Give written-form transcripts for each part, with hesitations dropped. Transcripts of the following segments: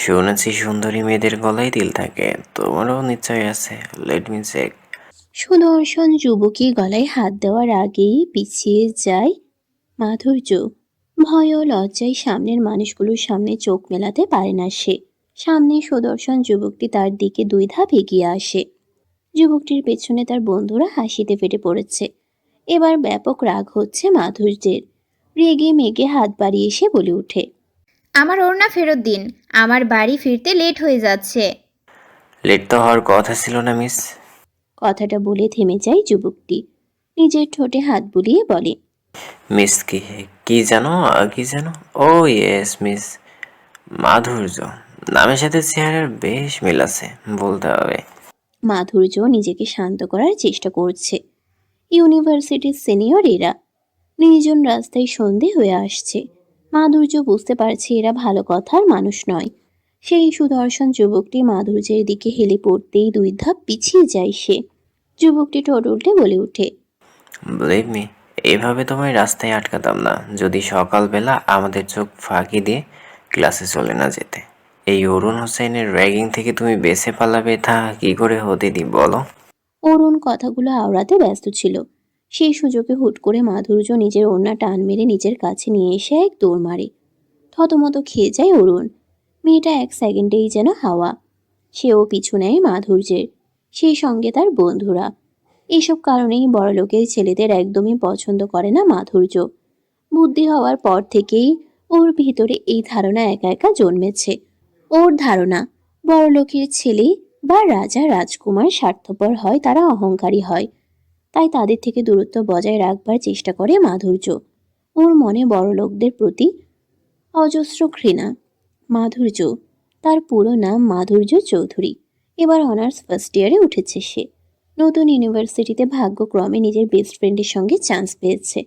শুনেছি সুন্দরী মেয়েদের গলায় তিল থাকে, তোমারও নিশ্চয় আছে। Let me check. সুদর্শন যুবকী গলায় হাত দেওয়ার আগেই পিছিয়ে যায় মাধুর্য। ভয় ও লজ্জায় সামনের মানুষগুলোর সামনে চোখ মেলাতে পারে না সে। সামনে সুদর্শন যুবকটি তার দিকে 2 ধাপ এগিয়ে আসে। যুবকটির পেছনে তার বন্ধুরা হাসিতে ফেটে পড়েছে। এবার ব্যাপক রাগ হচ্ছে মাধুর্যের। রেগে মেগে হাত বাড়িয়ে এসে বলে ওঠে, আমার ওড়না ফেরত দিন। আমার বাড়ি ফিরতে লেট হয়ে যাচ্ছে। লেট তো হওয়ার কথা ছিল না, মিস। কথাটা বলে থেমে যায় যুবকটি। নিজের ঠোঁটে হাত বুলিয়ে বলে, মিস কি? কি জানো? কি জানো? ও ইয়েস, মিস মাধুর্য। নামের সাথে চেহারার বেশ মিল আছে বলতে হবে। মাধুর্য নিজেকে শান্ত করার চেষ্টা করছে। ইউনিভার্সিটির সিনিয়র এরা। নির্জন রাস্তায় সন্ধে হয়ে আসছে। মাধুর্য বুঝতে পারছে এরা ভালো কথার মানুষ নয়। সেই সুদর্শন যুবকটি মাধুর্যের দিকে হেলে পড়তেই 2 ধাপ পিছিয়ে যায় সে। যুবকটি ঠোঁট উল্টে বলে ওঠে, বিলিভ মি, এভাবে তোমায় রাস্তায় আটকাতাম না যদি সকালবেলা আমাদের চোখ ফাঁকি দিয়ে ক্লাসে চলে না যেতে। এই অরুণ হোসেনের র্যাগিং থেকে তুমি বেঁচে পালাবে তা কি করে হতে দিই বলো? অরুণ কথাগুলো আওড়াতে ব্যস্ত ছিল। সেই সুযোগে হুট করে মাধুর্য নিজের ওড়না টান মেরে নিজের কাছে নিয়ে এসে এক দৌড় মারে। থতমত খেয়ে যায় অরুণ। মেয়েটা 1 সেকেন্ডেই যেন হাওয়া। সেও পিছু নেয় মাধুর্যের। সেই সঙ্গে তার বন্ধুরা। এইসব কারণেই বড়লোকের ছেলেদের একদমই পছন্দ করে না মাধুর্য। বুদ্ধি হওয়ার পর থেকেই ওর ভিতরে এই ধারণা একা একা জন্মেছে। ওর ধারণা, বড়লোকের ছেলে বা রাজা রাজকুমার স্বার্থপর হয়, তারা অহংকারী হয়। তাই তাদের থেকে দূরত্ব বজায় রাখবার চেষ্টা করে মাধুর্য। ওর মনে বড়লোকদের প্রতি অজস্র ঘৃণা। মাধুর্য, তার পুরো নাম মাধুর্য চৌধুরী। এবার অনার্স ফার্স্ট ইয়ারে উঠেছে সে। নতুন ইউনিভার্সিটিতে ভাগ্যক্রমে নিজের বেস্ট ফ্রেন্ডের সঙ্গে চান্স পেয়েছে।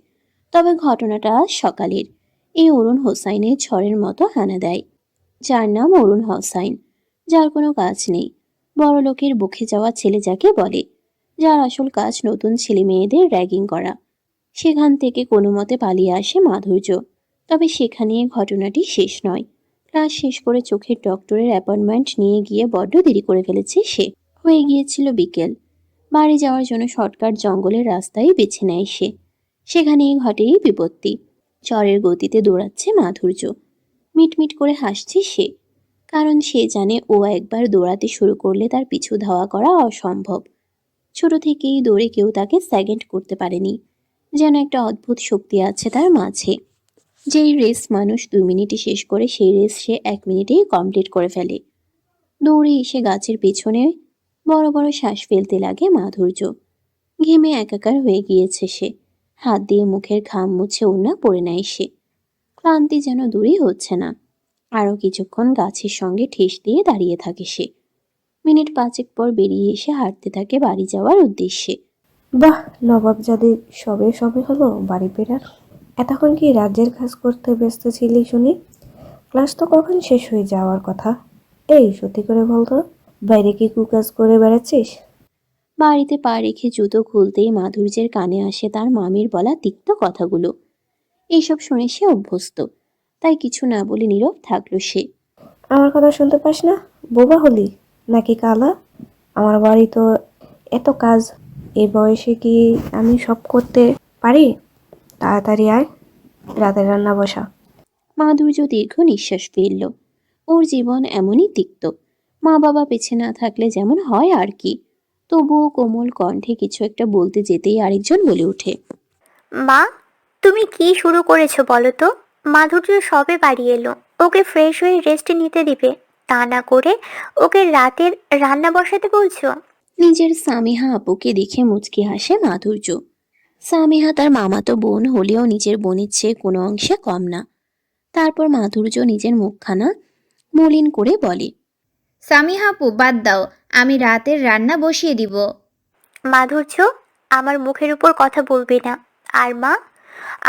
তবে ঘটনাটা আজ সকালের। এই অরুণ হোসাইনের ঝড়ের মতো হানা দেয়। যার নাম অরুণ হোসাইন, যার কোনো কাজ নেই। বড়লোকের বুকে যাওয়া ছেলে যাকে বলে, যার আসল কাজ নতুন ছেলে মেয়েদের র্যাগিং করা। সেখান থেকে কোনো মতে পালিয়ে আসে মাধুর্য। তবে সেখানেই ঘটনাটি শেষ নয়। ক্লাস শেষ করে চোখের ডক্টরের অ্যাপয়েন্টমেন্ট নিয়ে গিয়ে বড্ড দেরি করে ফেলেছে সে। হয়ে গিয়েছিল বিকেল। বাড়ি যাওয়ার জন্য শর্টকাট জঙ্গলের রাস্তাই বেছে নেয় সে। সেখানেই ঘটে এই বিপত্তি। ঝড়ের গতিতে দৌড়াচ্ছে মাধুর্য। মিটমিট করে হাসছে সে। কারণ সে জানে ও একবার দৌড়াতে শুরু করলে তার পিছু ধাওয়া করা অসম্ভব। ছোট থেকেই দৌড়ে কেউ তাকে সেকেন্ড করতে পারেনি। যেন একটা অদ্ভুত শক্তি আছে তার মাঝে। যেই রেস মানুষ 2 মিনিটে শেষ করে, সেই রেস সে 1 মিনিটেই কমপ্লিট করে ফেলে। দৌড়ে এসে গাছের পেছনে বড় বড় শ্বাস ফেলতে লাগে মাধুর্য। ঘেমে একাকার হয়ে গিয়েছে সে। হাত দিয়ে মুখের ঘাম মুছে ওড়না পরে নেয় সে। ক্লান্তি যেন দূরই হচ্ছে না। আরো কিছুক্ষণ গাছের সঙ্গে ঠেস দিয়ে দাঁড়িয়ে থাকে সে। মিনিট 5 পর বেরিয়ে এসে হাঁটতে থাকে বাড়ি যাওয়ার উদ্দেশ্যে। বাহ, নবাবজাদি সবে সবে হলো বাড়ি ফেরার। এতক্ষণ কি রাজ্যের কাজ করতে ব্যস্ত ছিলি শুনি? ক্লাস তো কখন শেষ হয়ে যাওয়ার কথা। এই সত্যি করে বলতো, বাইরে কি কুকাজ করে বেড়াচ্ছিস? বাড়িতে পা রেখে জুতো খুলতেই মাধুর্যের কানে আসে তার মামির বলা তিক্ত কথাগুলো। এইসব শুনে সে অভ্যস্ত। তাই কিছু না বলে নীরব থাকলো সে। আমার কথা শুনতে পাস না? বোবা হলি নাকি কালা? আমার বাড়ি তো এত কাজ, এই বয়সে কি আমি সব করতে পারি? তাড়াতাড়ি আয়, রাতের রান্না বসা। মাধুর্য দীর্ঘ নিঃশ্বাস ফেলল। ওর জীবন এমনই তিক্ত। মা বাবা বেঁচে না থাকলে যেমন হয় আর কি। তবুও কোমল কণ্ঠে কিছু একটা বলতে যেতেই আরেকজন বলে ওঠে, মা, তুমি কি শুরু করেছো বলো তো? মাধুর্য সবে বাড়ি এলো, ওকে ফ্রেশ হয়ে রেস্ট নিতে দিবে, তা না করে ওকে রাতের রান্না বসাতে বলছো? নিজের সামিহা আপুকে দেখে মুচকি হাসে মাধুর্য। সামিহা তার মামাতো বোন হলেও নিজের বোনের চেয়ে কোনো অংশে কম না। তারপর মাধুর্য নিজের মুখখানা মলিন করে বলে, সামিহাপু বাদ দাও, আমি রাতের রান্না বসিয়ে দিব। মাধুর্য, আমার মুখের উপর কথা বলবে না। আর মা,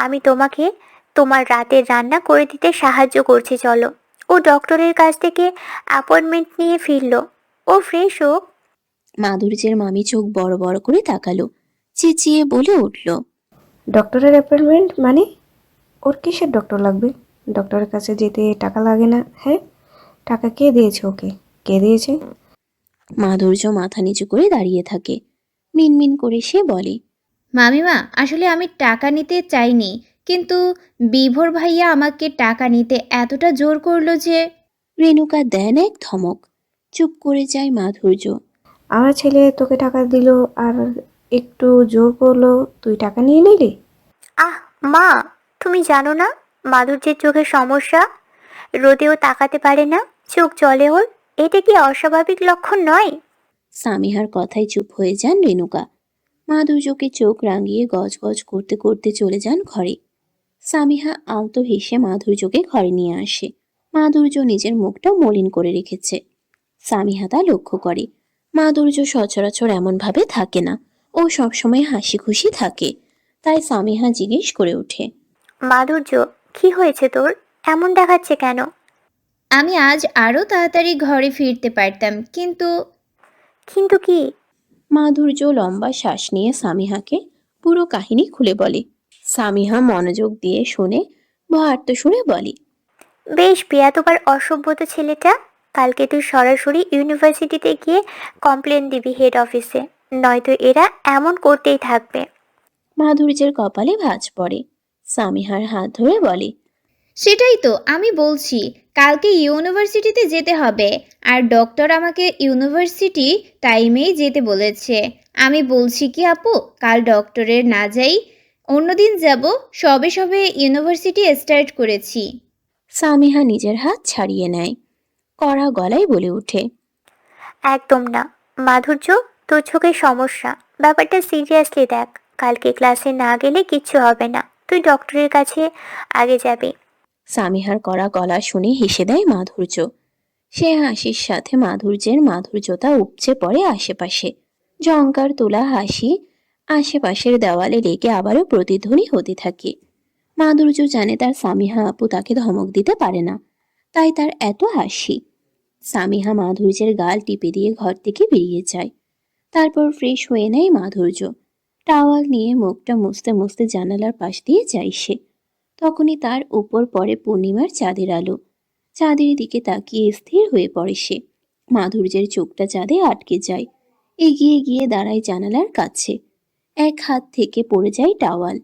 আমি তোমাকে তোমার রাতের রান্না করে দিতে সাহায্য করছি, চলো। ও ডক্টরের কাছ থেকে অ্যাপয়েন্টমেন্ট নিয়ে ফিরলো, ও ফ্রেশ হোক। মাধুর্যের মামি চোখ বড় বড় করে তাকালো। চেঁচিয়ে বলে উঠল, ডক্টরের অ্যাপয়েন্টমেন্ট মানে? ওর কিসের ডক্টর লাগবে? ডক্টরের কাছে যেতে টাকা লাগে না? হ্যাঁ, টাকা কে দিয়েছে ওকে? কে দিয়েছে? মাধুর্য মাথা নিচু করে দাঁড়িয়ে থাকে। মিনমিন করে সে বলে, মামিমা, আসলে আমি টাকা নিতে চাইনি, কিন্তু বিভোর ভাইয়া আমাকে টাকা নিতে এতটা জোর করলো যে। রেণুকা দেন এক ধমক। চুপ করে যায় মাধুর্য। আমার ছেলে তোকে টাকা দিল আর একটু জোর করলো, তুই টাকা নিয়ে নিলি? আহ মা, তুমি জানো না মাধুর্যের চোখের সমস্যা? রোদেও তাকাতে পারে না, চোখ জলে ওর। এটা কি অস্বাভাবিক লক্ষণ নয়? সামিহার কথায় চুপ হয়ে যান রেণুকা। মাধুর্যকে চোখ রাঙিয়ে গজগজ করতে করতে চলে যান ঘরে। সামিহা আলতো হেসে মাধুর্যকে ঘরে নিয়ে আসে। মাধুর্য নিজের মুখটা মলিন করে রেখেছে। সামিহা তা লক্ষ্য করে। মাধুর্য সচরাচর এমনভাবে থাকে না, ও সবসময় হাসি খুশি থাকে। তাই সামিহা জিজ্ঞেস করে ওঠে, মাধুর্য, কি হয়েছে তোর? এমন দেখাচ্ছে কেন? আমি আজ আরও তাড়াতাড়ি ঘরে ফিরতে পারতাম, কিন্তু। কিন্তু কি? মাধুর্য লম্বা শ্বাস নিয়ে সামিহাকে পুরো কাহিনী খুলে বলে। সামিহা মনোযোগ দিয়ে শুনে ভয়ার্ত সুরে বলে, বেশ বেয়াদবার অসভ্যতা ছেলেটা। কালকে তুই সরাসরি ইউনিভার্সিটিতে গিয়ে কমপ্লেন দিবি হেড অফিসে, নয়তো এরা এমন করতেই থাকবে। মাধুর্যের কপালে ভাঁজ পড়ে। সামিহার হাত ধরে বলে, সেটাই তো আমি বলছি, কালকে ইউনিভার্সিটিতে যেতে হবে, আর ডক্টর আমাকে ইউনিভার্সিটি টাইমেই যেতে বলেছে। আমি বলছি কি আপু, কাল ডক্টরের না যাই, অন্যদিন যাব। সবে সবে ইউনিভার্সিটি স্টার্ট করেছি। সামিহা নিজের হাত ছাড়িয়ে নেয়। কড়া গলায় বলে ওঠে, একদম না। মাধুর্য, তোর চোখের সমস্যা, ব্যাপারটা সিরিয়াসলি দেখ। কালকে ক্লাসে না গেলে কিচ্ছু হবে না, তুই ডক্টরের কাছে আগে যাবি। সামিহার কড়া গলা শুনে হেসে দেয় মাধুর্য। সে হাসির সাথে মাধুর্যের মাধুর্যতা উপচে পড়ে আশেপাশে। ঝংকার তোলা হাসি আশেপাশের দেওয়ালে লেগে আবারও প্রতিধ্বনি হতে থাকে। মাধুর্য জানে তার সামিহা আপু তাকে ধমক দিতে পারে না, তাই তার এত হাসি। সামিহা মাধুর্যের গাল টিপে দিয়ে ঘর থেকে বেরিয়ে যায়। তারপর ফ্রেশ হয়ে নেয় মাধুর্য। টাওয়াল নিয়ে মুখটা মুছতে মুছতে জানালার পাশ দিয়ে যায় সে। তখনই তার উপর পড়ে পূর্ণিমার চাঁদের আলো। চাঁদের দিকে তাকিয়ে স্থির হয়ে পড়ে সে। মাধুর্যের চোখটা চাঁদে আটকে যায়। এগিয়ে গিয়ে দাঁড়ায় জানালার কাছে। এক হাত থেকে পড়ে যায় টাওয়াল।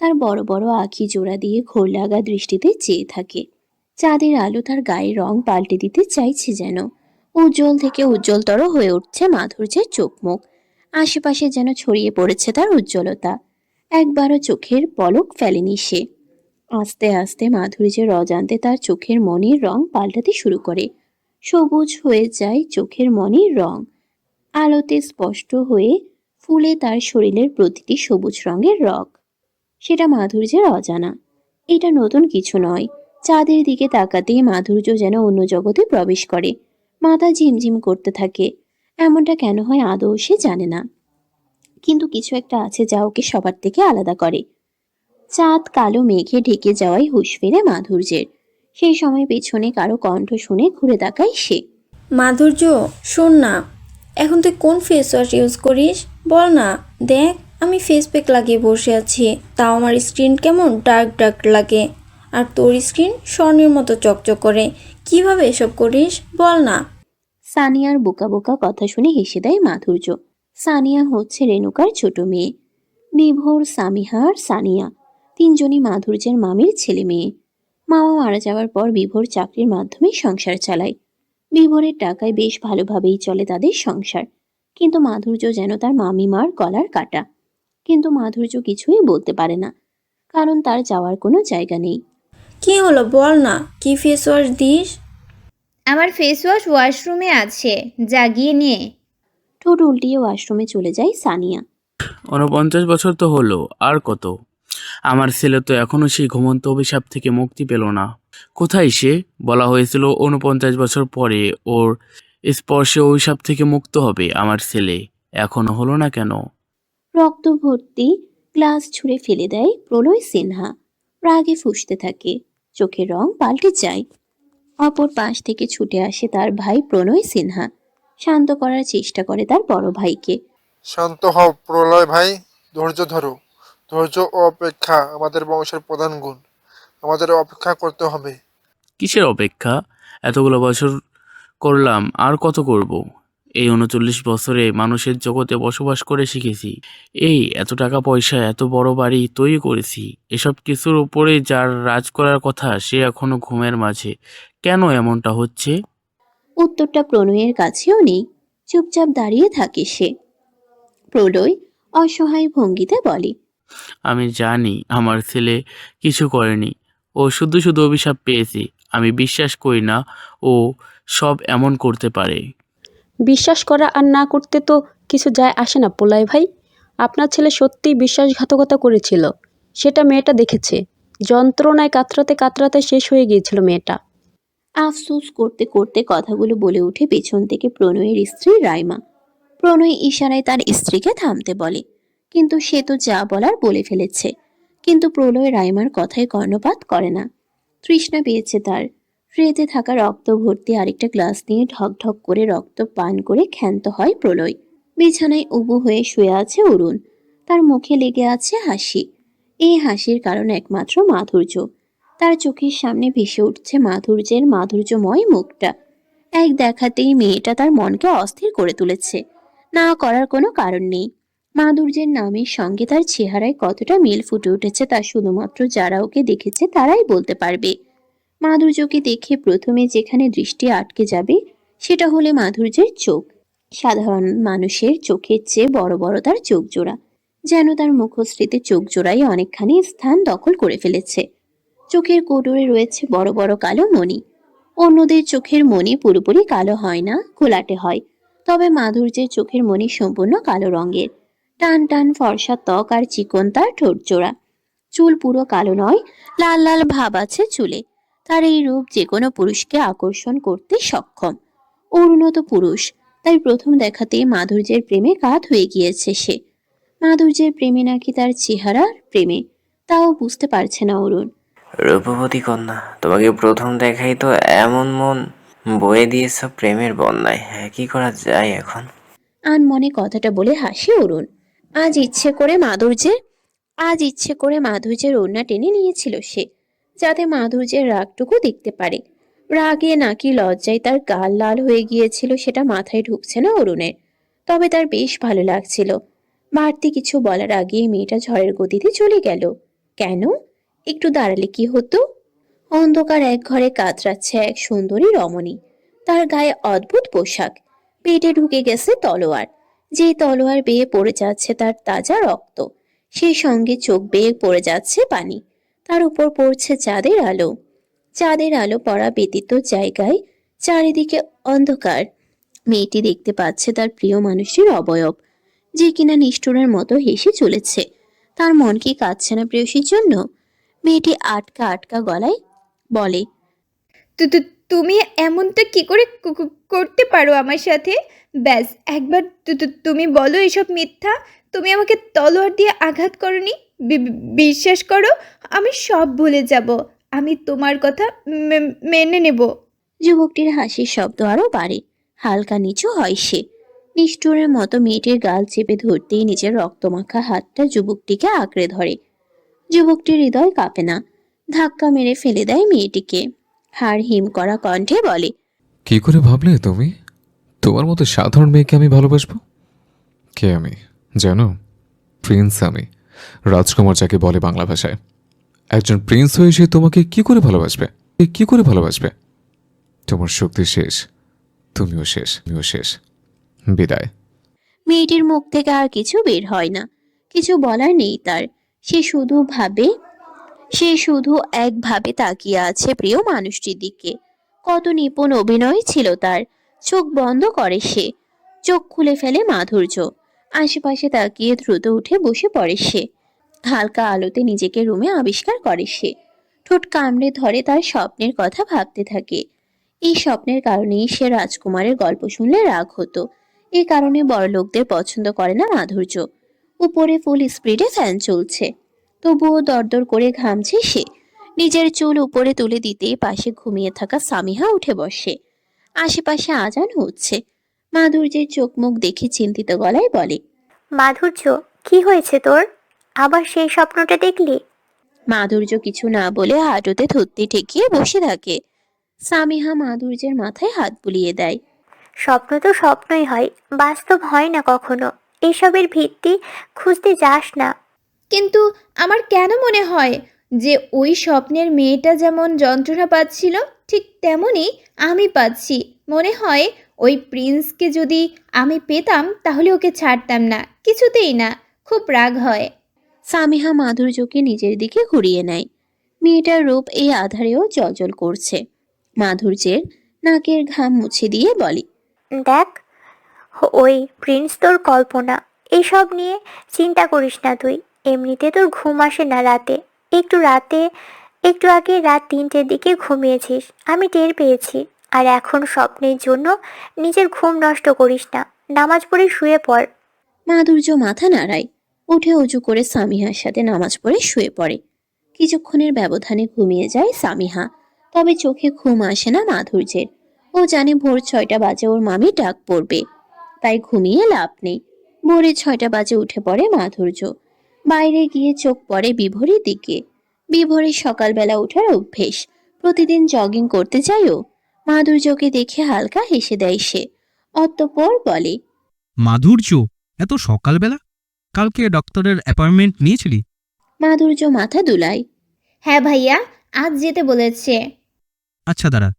তার বড় বড় আঁখি জোড়া দিয়ে ঘোর লাগা দৃষ্টিতে চেয়ে থাকে। চাঁদের আলো তার গায়ের রং পাল্টে দিতে চাইছে যেন। উজ্জ্বল থেকে উজ্জ্বলতর হয়ে উঠছে মাধুর্যের চোখ মুখ। আশেপাশে যেন ছড়িয়ে পড়েছে তার উজ্জ্বলতা। একবারও চোখের পলক ফেলেনি সে। আস্তে আস্তে মাধুর্যের অজান্তে তার চোখের মনির রং পাল্টাতে শুরু করে। সবুজ হয়ে যায় চোখের মনির রং। আলোতে স্পষ্ট হয়ে ফুলে তার শরীরের প্রতিটি সবুজ রঙের রগ। সেটা মাধুর্যের অজানা। এটা নতুন কিছু নয়। চাঁদের দিকে তাকাতেই মাধুর্য যেন অন্য জগতে প্রবেশ করে। মাথা ঝিমঝিম করতে থাকে। এমনটা কেন হয় আদৌ সে জানে না, কিন্তু কিছু একটা আছে যা ওকে সবার থেকে আলাদা করে। চাঁদ কালো মেঘে ঢেকে যাওয়ায় হুঁশ ফেরে মাধুর্যের। সেই সময় পেছনে কারো কণ্ঠ শুনে ঘুরে তাকায় সে। মাধুর্য, শোন না, এখন তুই কোন ফেস ওয়াশ ইউজ করিস বল না। দেখ, আমি ফেস প্যাক লাগিয়ে বসে আছি, তাও আমার স্কিন কেমন ডার্ক ডার্ক লাগে, আর তোর স্কিন স্বর্ণের মতো চকচক করে। কিভাবে এসব করিস বল না। সানিয়ার বোকা বোকা কথা শুনে হেসে দেয় মাধুর্য। সানিয়া হচ্ছে রেণুকার ছোট মেয়ে। বিভোর, সামিহা আর সানিয়া তিনজনই মাধুর্যের মামির ছেলে মেয়ে। মামা মারা যাওয়ার পর বিভোর চাকরির মাধ্যমে সংসার চালায়। বিভোরের টাকায় বেশ ভালোভাবেই চলে তাদের সংসার। কিন্তু মাধুর্য যেন তার মামিমার গলার কাটা। কিন্তু মাধুর্য কিছুই বলতে পারে না, কারণ তার যাওয়ার কোনো জায়গা নেই। কি হলো বল না, কি ফেস ওয়াশ দিস? আমার ফেস ওয়াশ ওয়াশরুমে আছে, যা গিয়ে নিয়ে। ঠোঁট উল্টিয়ে ওয়াশরুমে চলে যায় সানিয়া। ৪৯ বছর তো হলো, আর কত? আমার ছেলে তো এখনো সেই ঘুমন্ত অভিশাপ থেকে মুক্তি পেল না। কোথায় সে? বলা হয়েছিল ৪৯ বছর পরে ওর স্পর্শে অভিশাপ থেকে মুক্ত হবে আমার ছেলে। এখনো হলো না কেন? রক্ত ভর্তি গ্লাস ছুঁড়ে ফেলে দেয় প্রলয় সিনহা। রাগে ফুঁসতে থাকে। চোখের রং পাল্টে যায়। অপর পাশ থেকে ছুটে আসে তার ভাই প্রণয় সিনহা। শান্ত করার চেষ্টা করে তার বড় ভাইকে। শান্ত হও প্রলয় ভাই, ধৈর্য ধরো। ধৈর্য ও অপেক্ষা আমাদের বংশের প্রধান গুণ। আমাদের অপেক্ষা করতে হবে। কিসের অপেক্ষা? এতগুলো বছর করলাম, আর কত করব? এই ৩৯ বছরে মানুষের জগতে বসবাস করে শিখেছি। এই এত টাকা পয়সা, এত বড় বাড়ি তৈরি করেছি। এসব কিছুর উপরে যার রাজ করার কথা সে এখনো ঘুমের মাঝে। কেন এমনটা হচ্ছে? উত্তরটা প্রণয়ের কাছেও নেই। চুপচাপ দাঁড়িয়ে থাকে সে। প্রলয় অসহায় ভঙ্গিতে বলে, আমি জানি আমার ছেলে কিছু করেনি, ও শুধু শুধু অভিশাপ পেয়েছে। আমি বিশ্বাস করি না ও সব এমন করতে পারে। বিশ্বাস করা আর না করতে তো কিছু যায় আসে না পোলাই ভাই। আপনার ছেলে সত্যিই বিশ্বাসঘাতকতা করেছিল, সেটা মেয়েটা দেখেছে। যন্ত্রণায় কাতরাতে কাতরাতে শেষ হয়ে গিয়েছিল মেয়েটা। আফসোস করতে করতে কথাগুলো বলে উঠে পেছন থেকে প্রণয়ের স্ত্রী রাইমা। প্রণয় ইশারায় তার স্ত্রীকে থামতে বলে, কিন্তু সে তো যা বলার বলে ফেলেছে। কিন্তু প্রলয় রাইমার কথায় কর্ণপাত করে না। তৃষ্ণা পেয়েছে তার। ট্রেতে থাকা রক্ত ভর্তি আরেকটা গ্লাস নিয়ে ঢক ঢক করে রক্ত পান করে ক্ষান্ত হয় প্রলয়। বিছানায় উবু হয়ে শুয়ে আছে অরুণ। তার মুখে লেগে আছে হাসি। এই হাসির কারণ একমাত্র মাধুর্য। তার চোখের সামনে ভেসে উঠছে মাধুর্যের মাধুর্যময় মুখটা। এক দেখাতেই মেয়েটা তার মনকে অস্থির করে তুলেছে। না করার কোনো কারণ নেই। মাধুর্যের নামের সঙ্গে তার চেহারায় কতটা মিল ফুটে উঠেছে তা শুধুমাত্র যারা ওকে দেখেছে তারাই বলতে পারবে। মাধুর্যকে দেখে প্রথমে যেখানে দৃষ্টি আটকে যাবে সেটা হলে মাধুর্যের চোখ। সাধারণ মানুষের চোখের চেয়ে বড় বড় তার চোখ জোড়া। যেন তার মুখশ্রীতে চোখ জোড়াই অনেকখানি স্থান দখল করে ফেলেছে। চোখের কোটরে রয়েছে বড় বড় কালো মণি। অন্যদের চোখের মণি পুরোপুরি কালো হয় না, ঘোলাটে হয়। তবে মাধুর্যের চোখের মণি সম্পূর্ণ কালো রঙের। টান টান ফর্সা ত্বক আর চিকন তার ঠোঁট জোড়া। চুল পুরো কালো নয়, লাল লাল ভাব আছে চুলে। তার এই রূপ যে কোনো পুরুষকে আকর্ষণ করতে সক্ষম। অরুণত পুরুষ, তাই প্রথম দেখাতেই মাধুর্যের প্রেমে কাত হয়ে গিয়েছে সে। মাধুর্যের প্রেমে নাকি তার চেহারার প্রেমে, তাও বুঝতে পারছে না অরুণ। রূপবতী কন্যা, তোমাকে প্রথম দেখাই তো এমন মন বয়ে দিয়েছ প্রেমের বন্যায়। হ্যাঁ, কি করা যায় এখন? আনমনে কথাটা বলে হাসি অরুণ। আজ ইচ্ছে করে মাধুর্যের ওড়না টেনে নিয়েছিল সে, যাতে মাধুর্যের রাগটুকু দেখতে পারে। রাগে নাকি লজ্জায় তার গাল লাল হয়ে গিয়েছিল সেটা মাথায় ঢুকছে না অরুণের। তবে তার বেশ ভালো লাগছিল। বাড়তি কিছু বলার আগেই মেয়েটা ঝড়ের গতিতে চলে গেল। কেন? একটু দাঁড়ালে কি হতো? অন্ধকার এক ঘরে কাতরাচ্ছে এক সুন্দরী রমণী। তার গায়ে অদ্ভুত পোশাক। পেটে ঢুকে গেছে তলোয়ার। যে তলোয়ার বেয়ে পড়ে যাচ্ছে তার তাজা রক্ত। সেই সঙ্গে চোখ বেয়ে পড়ে যাচ্ছে পানি। তার উপর পড়ছে চাঁদের আলো। চাঁদের আলো পড়া ব্যতীত জায়গায় চারিদিকে অন্ধকার। মেয়েটি দেখতে পাচ্ছে তার প্রিয় মানুষটির অবয়ব, যে কিনা নিষ্ঠুরের মতো হেসে চলেছে। তার মন কি কাঁদছে না প্রেয়সীর জন্য? মেয়েটি আটকা আটকা গলায় বলে, তুমি এমনটা কি করে করতে পারো আমার সাথে? ব্যাস একবার তুমি বলো এসব মিথ্যা। তুমি আমাকে তলোয়ার দিয়ে আঘাত করনি। বিশ্বাস করো, আমি সব ভুলে যাব। আমি তোমার কথা মেনে নেব। যুবকটির হাসির শব্দ আরো বাড়ে। হালকা নিচু হয় সে। নিষ্ঠুরের মতো মেয়েটির গাল চেপে ধরতেই নিজের রক্তমাখা হাতটা যুবকটিকে আঁকড়ে ধরে। যুবকটির হৃদয় কাঁপে না। ধাক্কা মেরে ফেলে দেয় মেয়েটিকে। হাড় হিম করা কণ্ঠে বলে, কি করে ভাবলে তুমি তোমার মতো সাধারণ মেয়েকে আমি ভালোবাসবো? কে আমি জানো? প্রিন্স আমি, রাজকুমার যাকে বলে বাংলা ভাষায়। একজন প্রিন্স হয়ে সে তোমাকে কি করে ভালোবাসবে? কি করে ভালোবাসবে? তোমার শক্তি শেষ, তুমিও শেষ। বিদায়। মেয়েটির মুখ থেকে আর কিছু বের হয় না। কিছু বলার নেই তার। সে শুধু একভাবে তাকিয়ে আছে প্রিয় মানুষটির দিকে। কত নিপুণ অভিনয় ছিল তার। চোখ বন্ধ করে সে। চোখ খুলে ফেলে মাধুর্য। আশেপাশে তাকিয়ে দ্রুত উঠে বসে পড়ে সে। হালকা আলোতে নিজেকে রুমে আবিষ্কার করে সে। ঠোঁট কামড়ে ধরে তার স্বপ্নের কথা ভাবতে থাকে। এই স্বপ্নের কারণেই সে রাজকুমারের গল্প শুনলে রাগ হতো। এই কারণে বড়লোকদের পছন্দ করে না মাধুর্য। উপরে ফুল স্পিডে ফ্যান চলছে, তবুও দরদর করে ঘামছে সে। নিজের চুল উপরে তুলে দিতেই পাশে ঘুমিয়ে থাকা সামিহা উঠে বসে। আশেপাশে আজান হচ্ছে। মাধুর্যের চোখ মুখ দেখে চিন্তিত গলায় বলে, মাধুর্য, কি হয়েছে তোর? আবার সেই স্বপ্নটা দেখলি? মাধুর্য কিছু না বলে হাঁটুতে থুতনি ঠেকিয়ে বসে থাকে। সামিহা মাধুর্যের মাথায় হাত বুলিয়ে দেয়। স্বপ্ন তো স্বপ্নই হয়, বাস্তব হয় না কখনো। এসবের ভিত্তি খুঁজতে যাস না। কিন্তু আমার কেন মনে হয় যে ওই স্বপ্নের মেয়েটা যেমন যন্ত্রণা পাচ্ছিল ঠিক তেমনই আমি পাচ্ছি। মনে হয় ওই প্রিন্সকে যদি আমি পেতাম তাহলে ওকে ছাড়তাম না, কিছুতেই না। খুব রাগ হয়। সামিহা মাধুর্যকে নিজের দিকে ঘুরিয়ে নেয়। মেয়েটার রূপ এই আধারেও জ্বলজ্বল করছে। মাধুর্যের নাকের ঘাম মুছে দিয়ে বলে, দেখ, ওই প্রিন্স তোর কল্পনা। এসব নিয়ে চিন্তা করিস না তুই। এমনিতে তোর ঘুম আসে না রাতে। একটু আগে রাত 3টের দিকে ঘুমিয়েছিস, আমি টের পেয়েছি। আর এখন স্বপ্নের জন্য নিজের ঘুম নষ্ট করিস না। নামাজ পড়ে শুয়ে পড়। মাধুর্য মাথা নাড়ায়, উঠে উঁচু করে সামিহার সাথে নামাজ পড়ে শুয়ে পড়ে। কিছুক্ষণের ব্যবধানে ঘুমিয়ে যায় সামিহা। তবে চোখে ঘুম আসে না মাধুর্যের। ও জানে ভোর 6টা বাজে ওর মামি ডাক পড়বে, তাই ঘুমিয়ে লাভ নেই। ভোরে 6টা বাজে উঠে পড়ে মাধুর্য। বাইরে গিয়ে চোখ পড়ে বিভোরের দিকে। বিভোরের সকালবেলা ওঠার অভ্যেস, প্রতিদিন জগিং করতে যায় ও। মাধুর্যকে দেখে হালকা হেসে দেয় সে। অতঃপর বলে, মাধুর্য, এত সকালবেলা? কালকে ডক্টরের অ্যাপয়েন্টমেন্ট নিয়েছিলি? মাধুর্য মাথা দুলায়। হ্যাঁ ভাইয়া, আজ যেতে বলেছে। আচ্ছা দাঁড়া।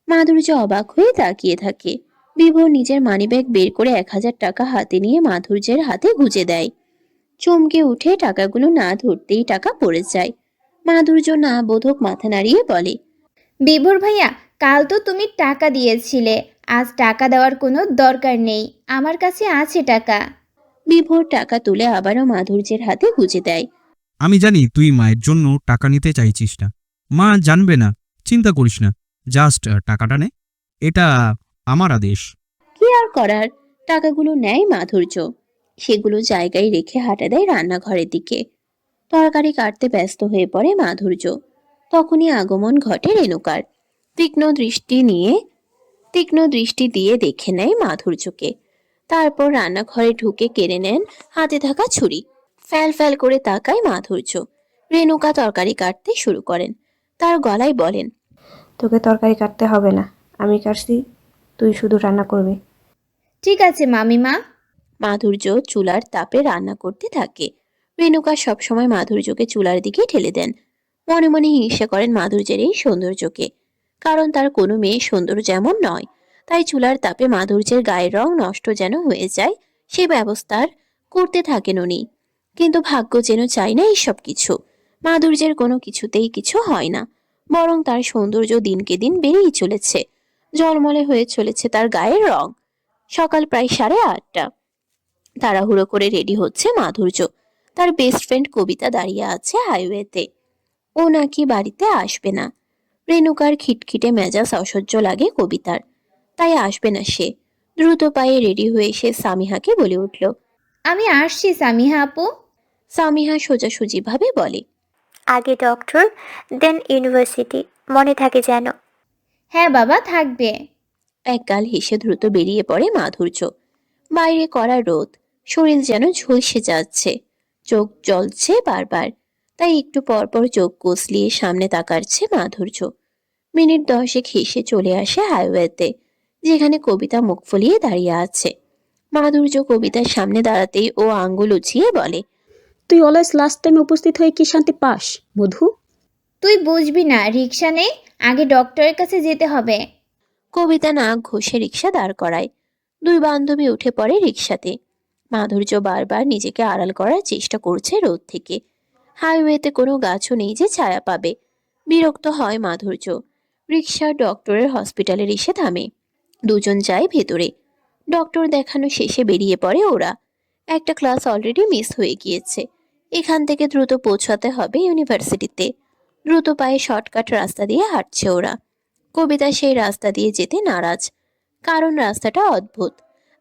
মাধুর্য অবাক হয়ে তাকিয়ে থাকে। বিভোর নিজের মানিব্যাগ বের করে 1000 টাকা হাতে নিয়ে মাধুর্যের হাতে গুজে দেয়। চমকে উঠে টাকাগুলো না ধরতেই টাকা পড়ে যায়। মাধুর্য না বোধক মাথা নাড়িয়ে বলে, বিভোর ভাইয়া, কাল তো তুমি টাকা দিয়েছিলে, আজ টাকা দেওয়ার কোনো দরকার নেই, আমার কাছে আছে টাকা। বিভোর টাকা তুলে আবারও মাধুর্যের হাতে গুজে দেয়। আমি জানি তুই মায়ের জন্য টাকা নিতে চাইছিস না। মা জানবে না, চিন্তা করিস না। জাস্ট টাকাটা নে, এটা আমার আদেশ। কি আর করার, টাকাগুলো নেয় মাধুর্য। সেগুলো জায়গায় রেখে হাঁটা দেয় রান্নাঘরের দিকে। তরকারি কাটতে ব্যস্ত হয়ে পড়ে মাধুর্য। তখনই আগমন ঘটে রেণুকার। তীক্ষ্ণ দৃষ্টি দিয়ে দেখে নেয় মাধুর্যকে। তারপর রান্নাঘরে ঢুকে কেড়ে নেন হাতে থাকা ছুরি। ফ্যাল ফ্যাল করে তাকায় মাধুর্য। রেণুকা তরকারি কাটতে শুরু করেন। তার গলায় বলেন, তোকে তরকারি কাটতে হবে না, আমি কাটছি, তুই শুধু রান্না করবি। ঠিক আছে মামিমা। মাধুর্য চুলার তাপে রান্না করতে থাকে। রেণুকা সবসময় মাধুর্যকে চুলার দিকে ঠেলে দেন। মনে মনে হিংসা করেন মাধুর্যের এই সৌন্দর্যকে। কারণ তার কোনো মেয়ে সুন্দর যেমন নয়, তাই চুলার তাপে মাধুর্যের গায়ের রং নষ্ট যেন হয়ে যায় সে ব্যবস্থার করতে থাকেন উনি। কিন্তু ভাগ্য যেন চায় না এইসব কিছু। মাধুর্যের কোনো কিছুতেই কিছু হয় না, বরং তার সৌন্দর্য দিনকে দিন বেড়েই চলেছে। ঝলমলে হয়ে চলেছে তার গায়ের রং। সকাল প্রায় 8:30। তাড়াহুড়ো করে রেডি হচ্ছে মাধুর্য। তার বেস্ট ফ্রেন্ড কবিতা দাঁড়িয়ে আছে হাইওয়েতে। ও নাকি বাড়িতে আসবে না। রেণুকার খিটখিটে মেজাজ অসহ্য লাগে কবিতার, তাই আসবে না সে। দ্রুত পায়ে রেডি হয়ে সে সামিহাকে বলে উঠল। আমি আসছি সামিহা আপু। সামিহা সোজাসুজি ভাবে বলে, আগে ডক্টর, দেন ইউনিভার্সিটি, মনে থাকে যেন। হ্যাঁ বাবা, থাকবে। একগাল হেসে দ্রুত বেরিয়ে পড়ে মাধুর্য। বাইরে কড়া রোদ, শরীর যেন ঝলসে যাচ্ছে, চোখ জ্বলছে বারবার। তাই একটু পর পর চোখ কসলিয়ে সামনে তাকাচ্ছে মাধুর্য। মিনিট 10 হেসে চলে আসে হাইওয়েতে, যেখানে কবিতা মুখ ফুলিয়ে দাঁড়িয়ে আছে। মাধুর্য কবিতার সামনে দাঁড়াতেই ও আঙ্গুল উঁচিয়ে বলে, তুই অলওয়েজ লাস্ট টাইমে উপস্থিত হয়ে কি শান্তি পাস মধু? তুই বুঝবি না, রিক্সা নেই, আগে ডক্টরের কাছে যেতে হবে। কবিতা নাক ঘষে রিক্সা দাঁড় করায়। দুই বান্ধবী উঠে পড়ে রিক্সাতে। মাধুর্য বারবার নিজেকে আড়াল করার চেষ্টা করছে রোদ থেকে। হাইওয়েতে কোনো গাছও নেই যে ছায়া পাবে। বিরক্ত হয় মাধুর্য। রিক্সা ডক্টরের হসপিটালের এসে থামে। দুজন যায় ভেতরে। ডক্টর দেখানো শেষে বেরিয়ে পড়ে ওরা। একটা ক্লাস অলরেডি মিস হয়ে গিয়েছে। এখান থেকে দ্রুত পৌঁছাতে হবে ইউনিভার্সিটিতে। দ্রুত পায়ে শর্টকাট রাস্তা দিয়ে হাঁটছে ওরা। কবিতা সেই রাস্তা দিয়ে যেতে নারাজ, কারণ রাস্তাটা অদ্ভুত।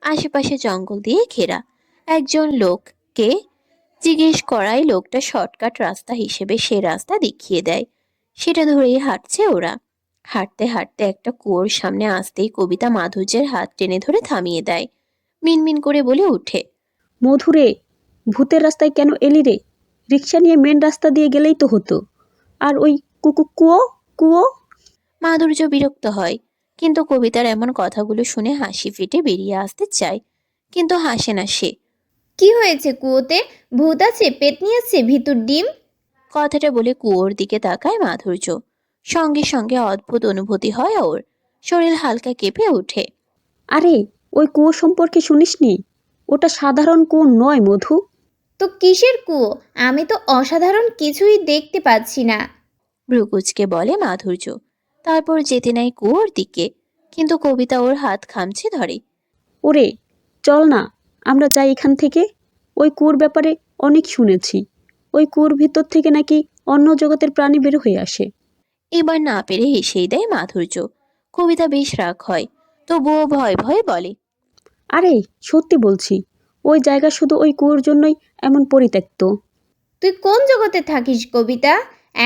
আশেপাশে জঙ্গল দিয়ে ঘেরা। একজন লোককে জিজ্ঞেস করায় লোকটা শর্টকাট রাস্তা হিসেবে সে রাস্তা দেখিয়ে দেয়। সেটা ধরেই হাঁটছে ওরা। হাঁটতে হাঁটতে একটা কুয়োর সামনে আসতেই কবিতা মাধুর্যের হাত টেনে ধরে থামিয়ে দেয়। মিনমিন করে বলে উঠে, মধুরে, ভূতের রাস্তায় কেন এলি রে? রিক্সা নিয়ে মেন রাস্তা দিয়ে গেলেই তো হতো। আর ওই কুয়ো কুয়ো। মাধুর্য বিরক্ত হয়, কিন্তু কবিতার এমন কথাগুলো শুনে হাসি ফেটে বেরিয়ে আসতে চায়, কিন্তু হাসে না সে। কি হয়েছে কুয়োতে? ভূত আছে, পেতনি আছে, ভিতর ডিম? কথাটা বলে কুয়োর দিকে তাকায় মাধুর্য। সঙ্গে সঙ্গে অদ্ভুত অনুভূতি হয় ওর, শরীর হালকা কেঁপে ওঠে। আরে, ওই কুয়ো সম্পর্কে শুনিসনি? ওটা সাধারণ কুয়ো নয় মধু। তো কিসের কুয়ো? আমি তো অসাধারণ কিছুই দেখতে পাচ্ছি না। ভ্রুকুচকে বলে মাধুর্য, তারপর যেতে নাই কুয়োর দিকে, কিন্তু কবিতা ওর হাত খামচে ধরে। ওরে, চল না, আমরা যাই এখান থেকে। ওই কুয়োর ব্যাপারে অনেক শুনেছি। ওই কুয়োর ভিতর থেকে নাকি অন্য জগতের প্রাণী বের হয়ে আসে। এবার না পেরে হেসেই দেয় মাধুর্য। কবিতা বেশ রাগ হয়, তবুও ভয় ভয়ে বলে, আরে, সত্যি বলছি, ওই জায়গা শুধু ওই কুয়োর জন্যই এমন পরিত্যক্ত। তুই কোন জগতে থাকিস কবিতা?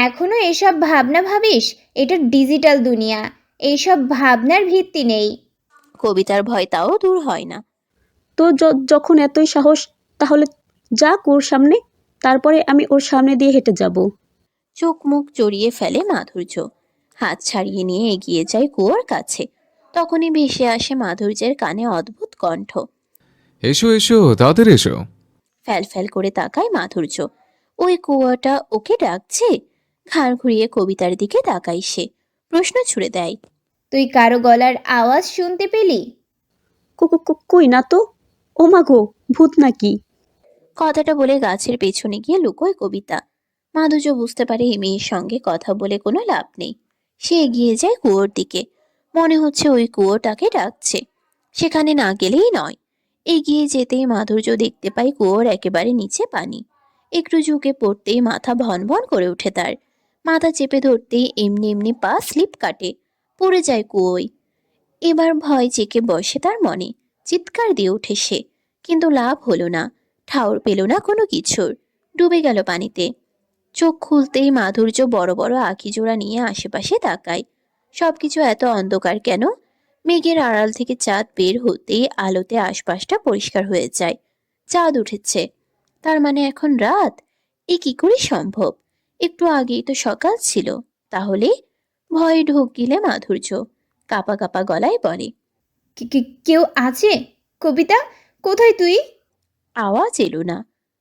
এখনো এসব ভাবনা ভাবিস? এটা ডিজিটাল দুনিয়া, এইসব ভাবনার ভিত্তি নেই। কবিতার ভয় তাও দূর হয় না। তো যখন এতই সাহস, তাহলে যা কুয়োর সামনে, তারপরে আমি ওর সামনে দিয়ে হেঁটে যাব। চোখ মুখ জড়িয়ে ফেলে মাধুর্য, হাত ছাড়িয়ে নিয়ে এগিয়ে যায় কুয়োর কাছে। তখনই ভেসে আসে মাধুর্যের কানে অদ্ভুত কণ্ঠ। এসো এসো, তাড়াতাড়ি এসো। ফ্যাল ফ্যাল করে তাকায় মাধুর্য, ওই কুয়োটা ওকে ডাকছে। ঘাড় ঘুরিয়ে কবিতার দিকে তাকায় সে, প্রশ্ন ছুড়ে দেয়, তুই কারো গলার আওয়াজ শুনতে পেলি? কই না তো। ও মা গো, ভূত নাকি? কথাটা বলে গাছের পেছনে গিয়ে লুকোয় কবিতা। মাধুর্য বুঝতে পারে এই মেয়ের সঙ্গে কথা বলে কোনো লাভ নেই। সে এগিয়ে যায় কুয়োর দিকে, মনে হচ্ছে ওই কুয়োটাকে ডাকছে। সেখানে না গেলেই নয়। এগিয়ে যেতেই মাধুর্য দেখতে পায় কুয়োর একেবারে নিচে পানি। একটু ঝুঁকে পড়তেই মাথা ভন ভন করে ওঠে তার। মাথা চেপে ধরতেই এমনি এমনি পা স্লিপ কাটে, পড়ে যায় কুয়োয়। এবার ভয় চেকে বসে তার মনে, চিৎকার দিয়ে ওঠে সে, কিন্তু লাভ হলো না। ঠাউর পেল না কোনো কিছুর, ডুবে গেল পানিতে। চোখ খুলতেই মাধুর্য বড় বড় আঁখি জোড়া নিয়ে আশেপাশে তাকায়। সবকিছু এত অন্ধকার কেন? মেঘের আড়াল থেকে চাঁদ বের হতেই আলোতে আশপাশটা পরিষ্কার হয়ে যায়। চাঁদ উঠেছে, তার মানে এখন রাত। এ কি করে সম্ভব? একটু আগেই তো সকাল ছিল। তাহলে? ভয়ে ঢোক গিলে মাধুর্য কাপা কাপা গলায় বলে, কেউ আছে? কবিতা, কোথায় তুই? আওয়াজ এলো না।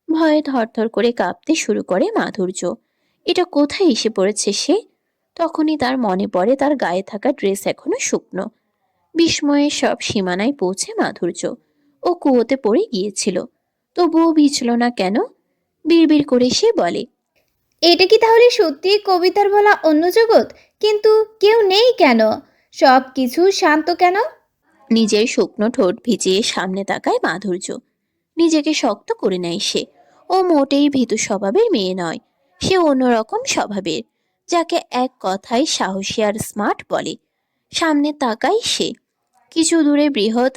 ভয়ে থরথর করে কাঁপতে শুরু করে মাধুর্য। এটা কোথায় এসে পড়েছে সে? তখনই তার মনে পড়ে তার গায়ে থাকা ড্রেস এখনো শুকনো। বিস্ময়ের সব সীমানায় পৌঁছে মাধুর্য। ও কুয়োতে পড়ে গিয়েছিল, তবুও ভিজল না কেন? বিড়বিড় করে সে বলে, এটা কি তাহলে সত্যি কবিতার বলা অন্য জগৎ? কিন্তু কেউ নেই কেন? সব কিছু শান্ত কেন? নিজের শুকনো ঠোঁট ভিজিয়ে সামনে তাকায় মাধুর্য। নিজেকে শক্ত করে নেয় সে। ও মোটেই ভীতু স্বভাবের মেয়ে নয়, সে অন্যরকম স্বভাবের, যাকে এক কথায় সাহসী আর স্মার্ট বলে। সামনে তাকায় সে। কিছু দূরে বৃহৎ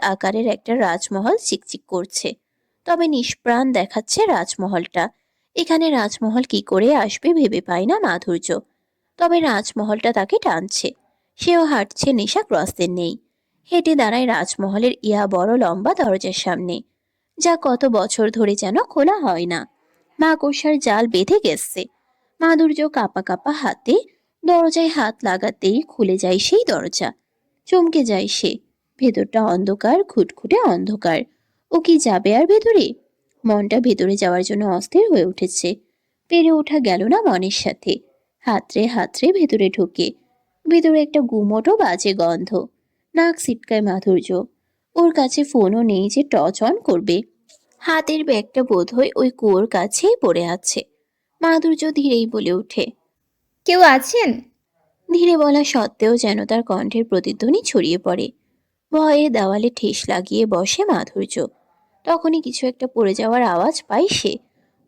আকারের একটা রাজমহল চিকচিক করছে, তবে নিষ্প্রাণ দেখাচ্ছে রাজমহলটা। এখানে রাজমহল কি করে আসবে ভেবে পায় না মাধুর্য, তবে রাজমহলটা তাকে টানছে। সেও হাঁটছে নেশাগ্রস্তের নেই। হেঁটে দাঁড়ায় রাজমহলের ইয়া বড় লম্বা দরজার সামনে, যা কত বছর ধরে যেন খোলা হয় না। মাকড়সার জাল বেঁধে গেছে। মাধুর্য কাঁপা কাঁপা হাতে দরজায় হাত লাগাতেই খুলে যায় সেই দরজা। চমকে যায় সে। ভেতরটা অন্ধকার, খুটখুটে অন্ধকার। ও কি যাবে আর ভেতরে? মনটা ভেতরে যাওয়ার জন্য অস্থির হয়ে উঠেছে। পেরে ওঠা গেল না মনের সাথে। হাতড়ে হাতড়ে ভেতরে ঢোকে। ভেতরে একটা গুমোটো বাজে গন্ধ। নাক সিটকায় মাধুর্য। ওর কাছে ফোনও নেই যে টর্চ অন করবে। হাতের ব্যাগটা বোধহয় ওই কুয়োর কাছেই পড়ে আছে। মাধুর্য ধীরেই বলে ওঠে, কেউ আছেন? ধীরে বলা সত্ত্বেও যেন তার কণ্ঠের প্রতিধ্বনি ছড়িয়ে পড়ে। ভয়ে দেওয়ালে ঠেস লাগিয়ে বসে মাধুর্য। তখনই কিছু একটা পড়ে যাওয়ার আওয়াজ পায় সে।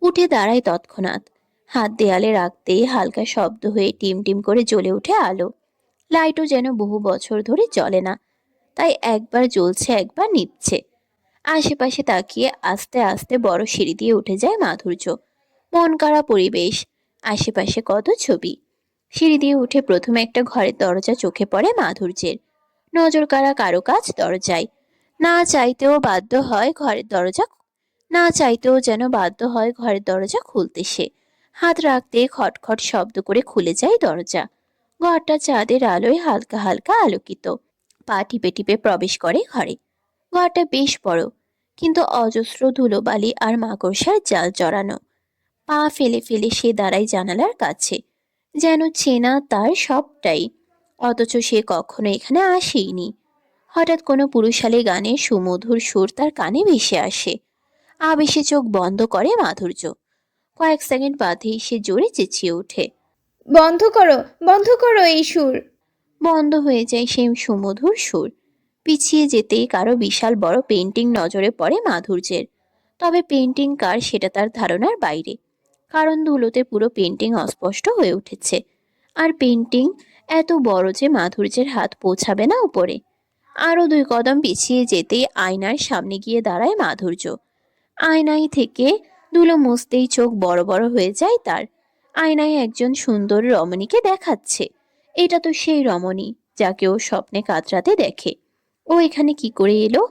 উঠে দাঁড়ায় তৎক্ষণাৎ। হাত দেয়ালে রাখতেই হালকা শব্দ হয়ে টিম টিম করে জ্বলে ওঠে আলো। লাইটও যেন বহু বছর ধরে জ্বলে না, তাই একবার জ্বলছে একবার নিভছে। আশেপাশে তাকিয়ে আস্তে আস্তে বড় সিঁড়ি দিয়ে উঠে যায় মাধুর্য। মন কাড়া পরিবেশ, আশেপাশে কত ছবি। সিঁড়ি দিয়ে উঠে প্রথমে একটা ঘরের দরজা চোখে পড়ে মাধুর্যের। নজর কাড়া কারুকাজ দরজায়। না চাইতেও বাধ্য হয় ঘরের দরজা না চাইতেও যেন বাধ্য হয় ঘরের দরজা খুলতে সে। হাত রাখতে খটখট শব্দ করে খুলে যায় দরজা। ঘরটা চাঁদের আলোয় হালকা হালকা আলোকিত। পা টিপে টিপে প্রবেশ করে ঘরে। ঘরটা বেশ বড়, কিন্তু অজস্র ধুলোবালি আর মাকড়সার জাল জড়ানো। পা ফেলে ফেলে সে দাঁড়ায় জানালার কাছে, যেন চেনা তার সবটাই, অথচ সে কখনো এখানে আসেইনি। হঠাৎ কোনো পুরুষালী গানের সুমধুর সুর তার কানে ভেসে আসে। আবেশে চোখ বন্ধ করে মাধুর্য। কয়েক সেকেন্ড বাদেই সে জোরে চেঁচিয়ে ওঠে। বন্ধ করো এই সুর। বন্ধ হয়ে যায় সেই সুমধুর সুর। পিছিয়ে যেতেই কারো বিশাল বড় পেন্টিং নজরে পড়ে মাধুর্যের। তবে পেন্টিং কার সেটা তার ধারণার বাইরে, কারণ ধুলোতে পুরো পেন্টিং অস্পষ্ট হয়ে উঠেছে। আর পেন্টিং এত বড় যে মাধুর্যের হাত পৌঁছাবে না উপরে। আরো 2 কদম পিছিয়ে যেতেই আয়নার সামনে গিয়ে দাঁড়ায় মাধুর্য। আয়নায় থেকে ধুলো মুছতেই চোখ বড় বড় হয়ে যায় তার। আয়নায় একজন সুন্দর রমণীকে দেখাচ্ছে। এটা তো সেই রমণী যাকে ও স্বপ্নে কাতরাতে দেখে। ও এখানে কি করে এলো?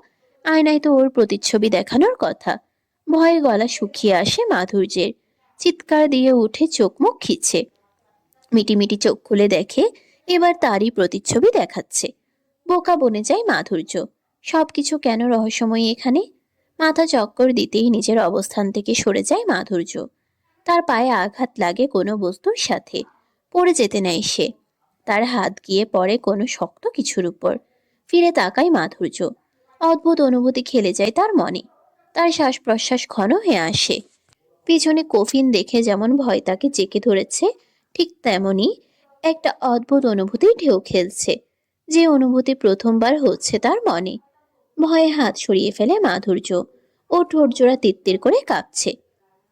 আয়নায় তো ওর প্রতিচ্ছবি দেখানোর কথা। ভয়ে গলা শুকিয়ে আসে মাধুর্যের। চিৎকার দিয়ে উঠে চোখ মুখ খিচে মিটিমিটি চোখ খুলে দেখে এবার তারই প্রতিচ্ছবি দেখাচ্ছে। বোকা বনে যায় মাধুর্য। সবকিছু কেন রহস্যময়ী এখানে? মাথা চক্কর দিতেই নিজের অবস্থান থেকে সরে যায় মাধুর্য। তার পায়ে আঘাত লাগে কোনো বস্তুর সাথে। পড়ে যেতে নেয় সে। তার হাত গিয়ে পড়ে কোনো শক্ত কিছুর উপর। ফিরে তাকায় মাধুর্য। অদ্ভুত অনুভূতি খেলে যায় তার মনে। তার শ্বাস প্রশ্বাস ঘন হয়ে আসে। পিছনে কফিন দেখে যেমন ভয় তাকে জেঁকে ধরেছে, ঠিক তেমনি একটা অদ্ভুত অনুভূতির ঢেউ খেলছে, যে অনুভূতি প্রথমবার হচ্ছে তার মনে। ভয়ে হাত সরিয়ে ফেলে মাধুর্য। ও ঠোঁট জোড়া তিত্তির করে কাঁপছে।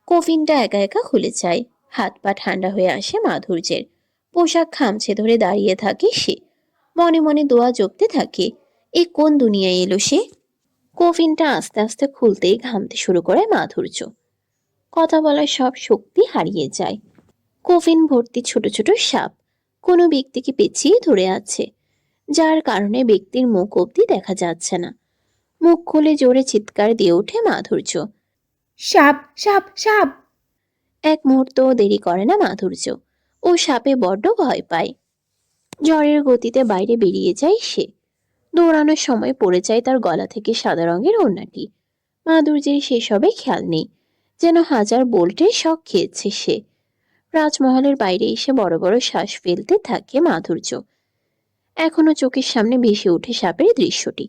কফিনটা একা একা খুলে যায়। হাত পা ঠান্ডা হয়ে আসে মাধুর্যের। পোশাক খামছে ধরে দাঁড়িয়ে থাকে সে। মনে মনে দোয়া জপতে থাকে। এ কোন দুনিয়ায় এলো সে? কফিনটা আস্তে আস্তে খুলতেই ঘামতে শুরু করে মাধুর্য। কথা বলার সব শক্তি হারিয়ে যায়। কফিন ভর্তি ছোট ছোট সাপ কোনো ব্যক্তিকে পেঁচিয়ে ধরে আছে, যার কারণে ব্যক্তির মুখ অবধি দেখা যাচ্ছে না। মুখ খুলে জোরে চিৎকার দিয়ে ওঠে মাধুর্য। সাপ সাপ সাপ! এক মুহূর্তও দেরি করে না মাধুর্য। ও সাপে বড্ড ভয় পায়। ঝড়ের গতিতে বাইরে বেরিয়ে যায় সে। দৌড়ানোর সময় পড়ে যায় তার গলা থেকে সাদা রঙের ওড়নাটি। মাধুর্যের সেসবে খেয়াল নেই, যেন হাজার বোল্টের শক খেয়েছে সে। রাজমহলের বাইরে এসে বড় বড় শ্বাস ফেলতে থাকে মাধুর্য। এখনো চোখের সামনে ভেসে ওঠে সাপের দৃশ্যটি।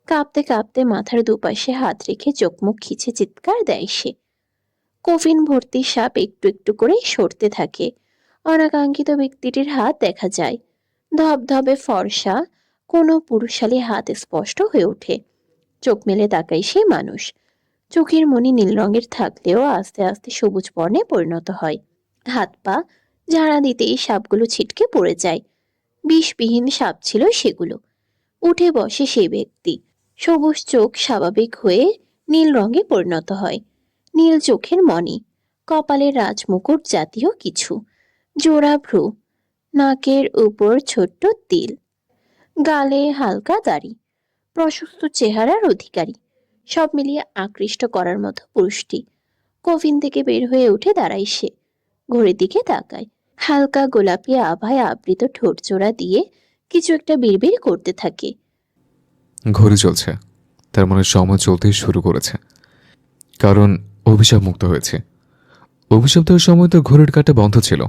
কাঁপতে কাঁপতে মাথার দুপাশে হাত রেখে চোখ মুখ খিচে চিৎকার দেয় সে। কফিন ভর্তি সাপ একটু একটু করে সরতে থাকে। অনাকাঙ্ক্ষিত ব্যক্তিটির হাত দেখা যায়। ধবধবে ফর্সা কোনো পুরুষালী হাত স্পষ্ট হয়ে ওঠে। চোখ মেলে তাকায় সে মানুষ। চোখের মনি নীল রঙের থাকলেও আস্তে আস্তে সবুজ বর্ণে পরিণত হয়। হাত পা ঝাড়া দিতেই সাপগুলো ছিটকে পড়ে যায়। বিষবিহীন সাপ ছিল সেগুলো। উঠে বসে সেই ব্যক্তি। সবুজ চোখ স্বাভাবিক হয়ে নীল রঙে পরিণত হয়। নীল চোখের মণি, কপালে রাজমুকুট জাতীয় কিছু, জোড়া ভ্রু, নাকের উপর ছোট্ট তিল, গালে হালকা দাড়ি, প্রশস্ত চেহারার অধিকারী। সব মিলিয়ে আকৃষ্ট করার মতো পুরুষটি। কফিন থেকে বের হয়ে উঠে দাঁড়ায় সে। ঘড়ির দিকে তাকায়। হালকা গোলাপি আভায় আবৃত ঠোঁট জোড়া দিয়ে কিছু একটা বিড়বিড় করতে থাকে। ঘড়ি চলছে, তার মানে সময় চলতেই শুরু করেছে। কারণ অভিশাপ মুক্ত হয়েছে। অভিশাপ দেওয়ার সময় তো ঘড়ির কাঁটা বন্ধ ছিল।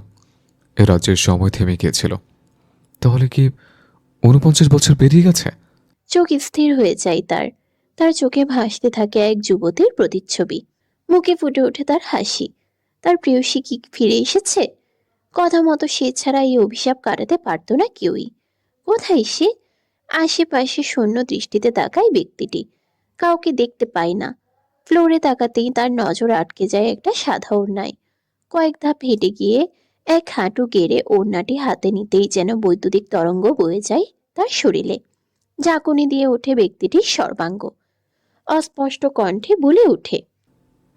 এ রাজ্যের সময় থেমে গিয়েছিল। তাহলে কি 49 বছর পেরিয়ে গেছে? চোখ স্থির হয়ে যায় তার। তার চোখে ভাসতে থাকে এক যুবতীর প্রতিচ্ছবি। মুখে ফুটে ওঠে তার হাসি। তার প্রেয়সী কি ফিরে এসেছে? কথা মতো সে ছাড়া এই অভিশাপ কাটাতে পারত না কেউই। কোথায় সে? আশেপাশে শূন্য দৃষ্টিতে তাকায় ব্যক্তিটি। কাউকে দেখতে পায় না। ফ্লোরে তাকাতেই তার নজর আটকে যায় একটা সাদা ওড়নায়। কয়েক ধাপ হেঁটে গিয়ে এক হাঁটু গেড়ে ওড়নাটি হাতে নিতেই যেন বৈদ্যুতিক তরঙ্গ বয়ে যায় তার শরীরে। ঝাঁকুনি দিয়ে ওঠে ব্যক্তিটির সর্বাঙ্গ। অস্পষ্ট কণ্ঠে বলে ওঠে,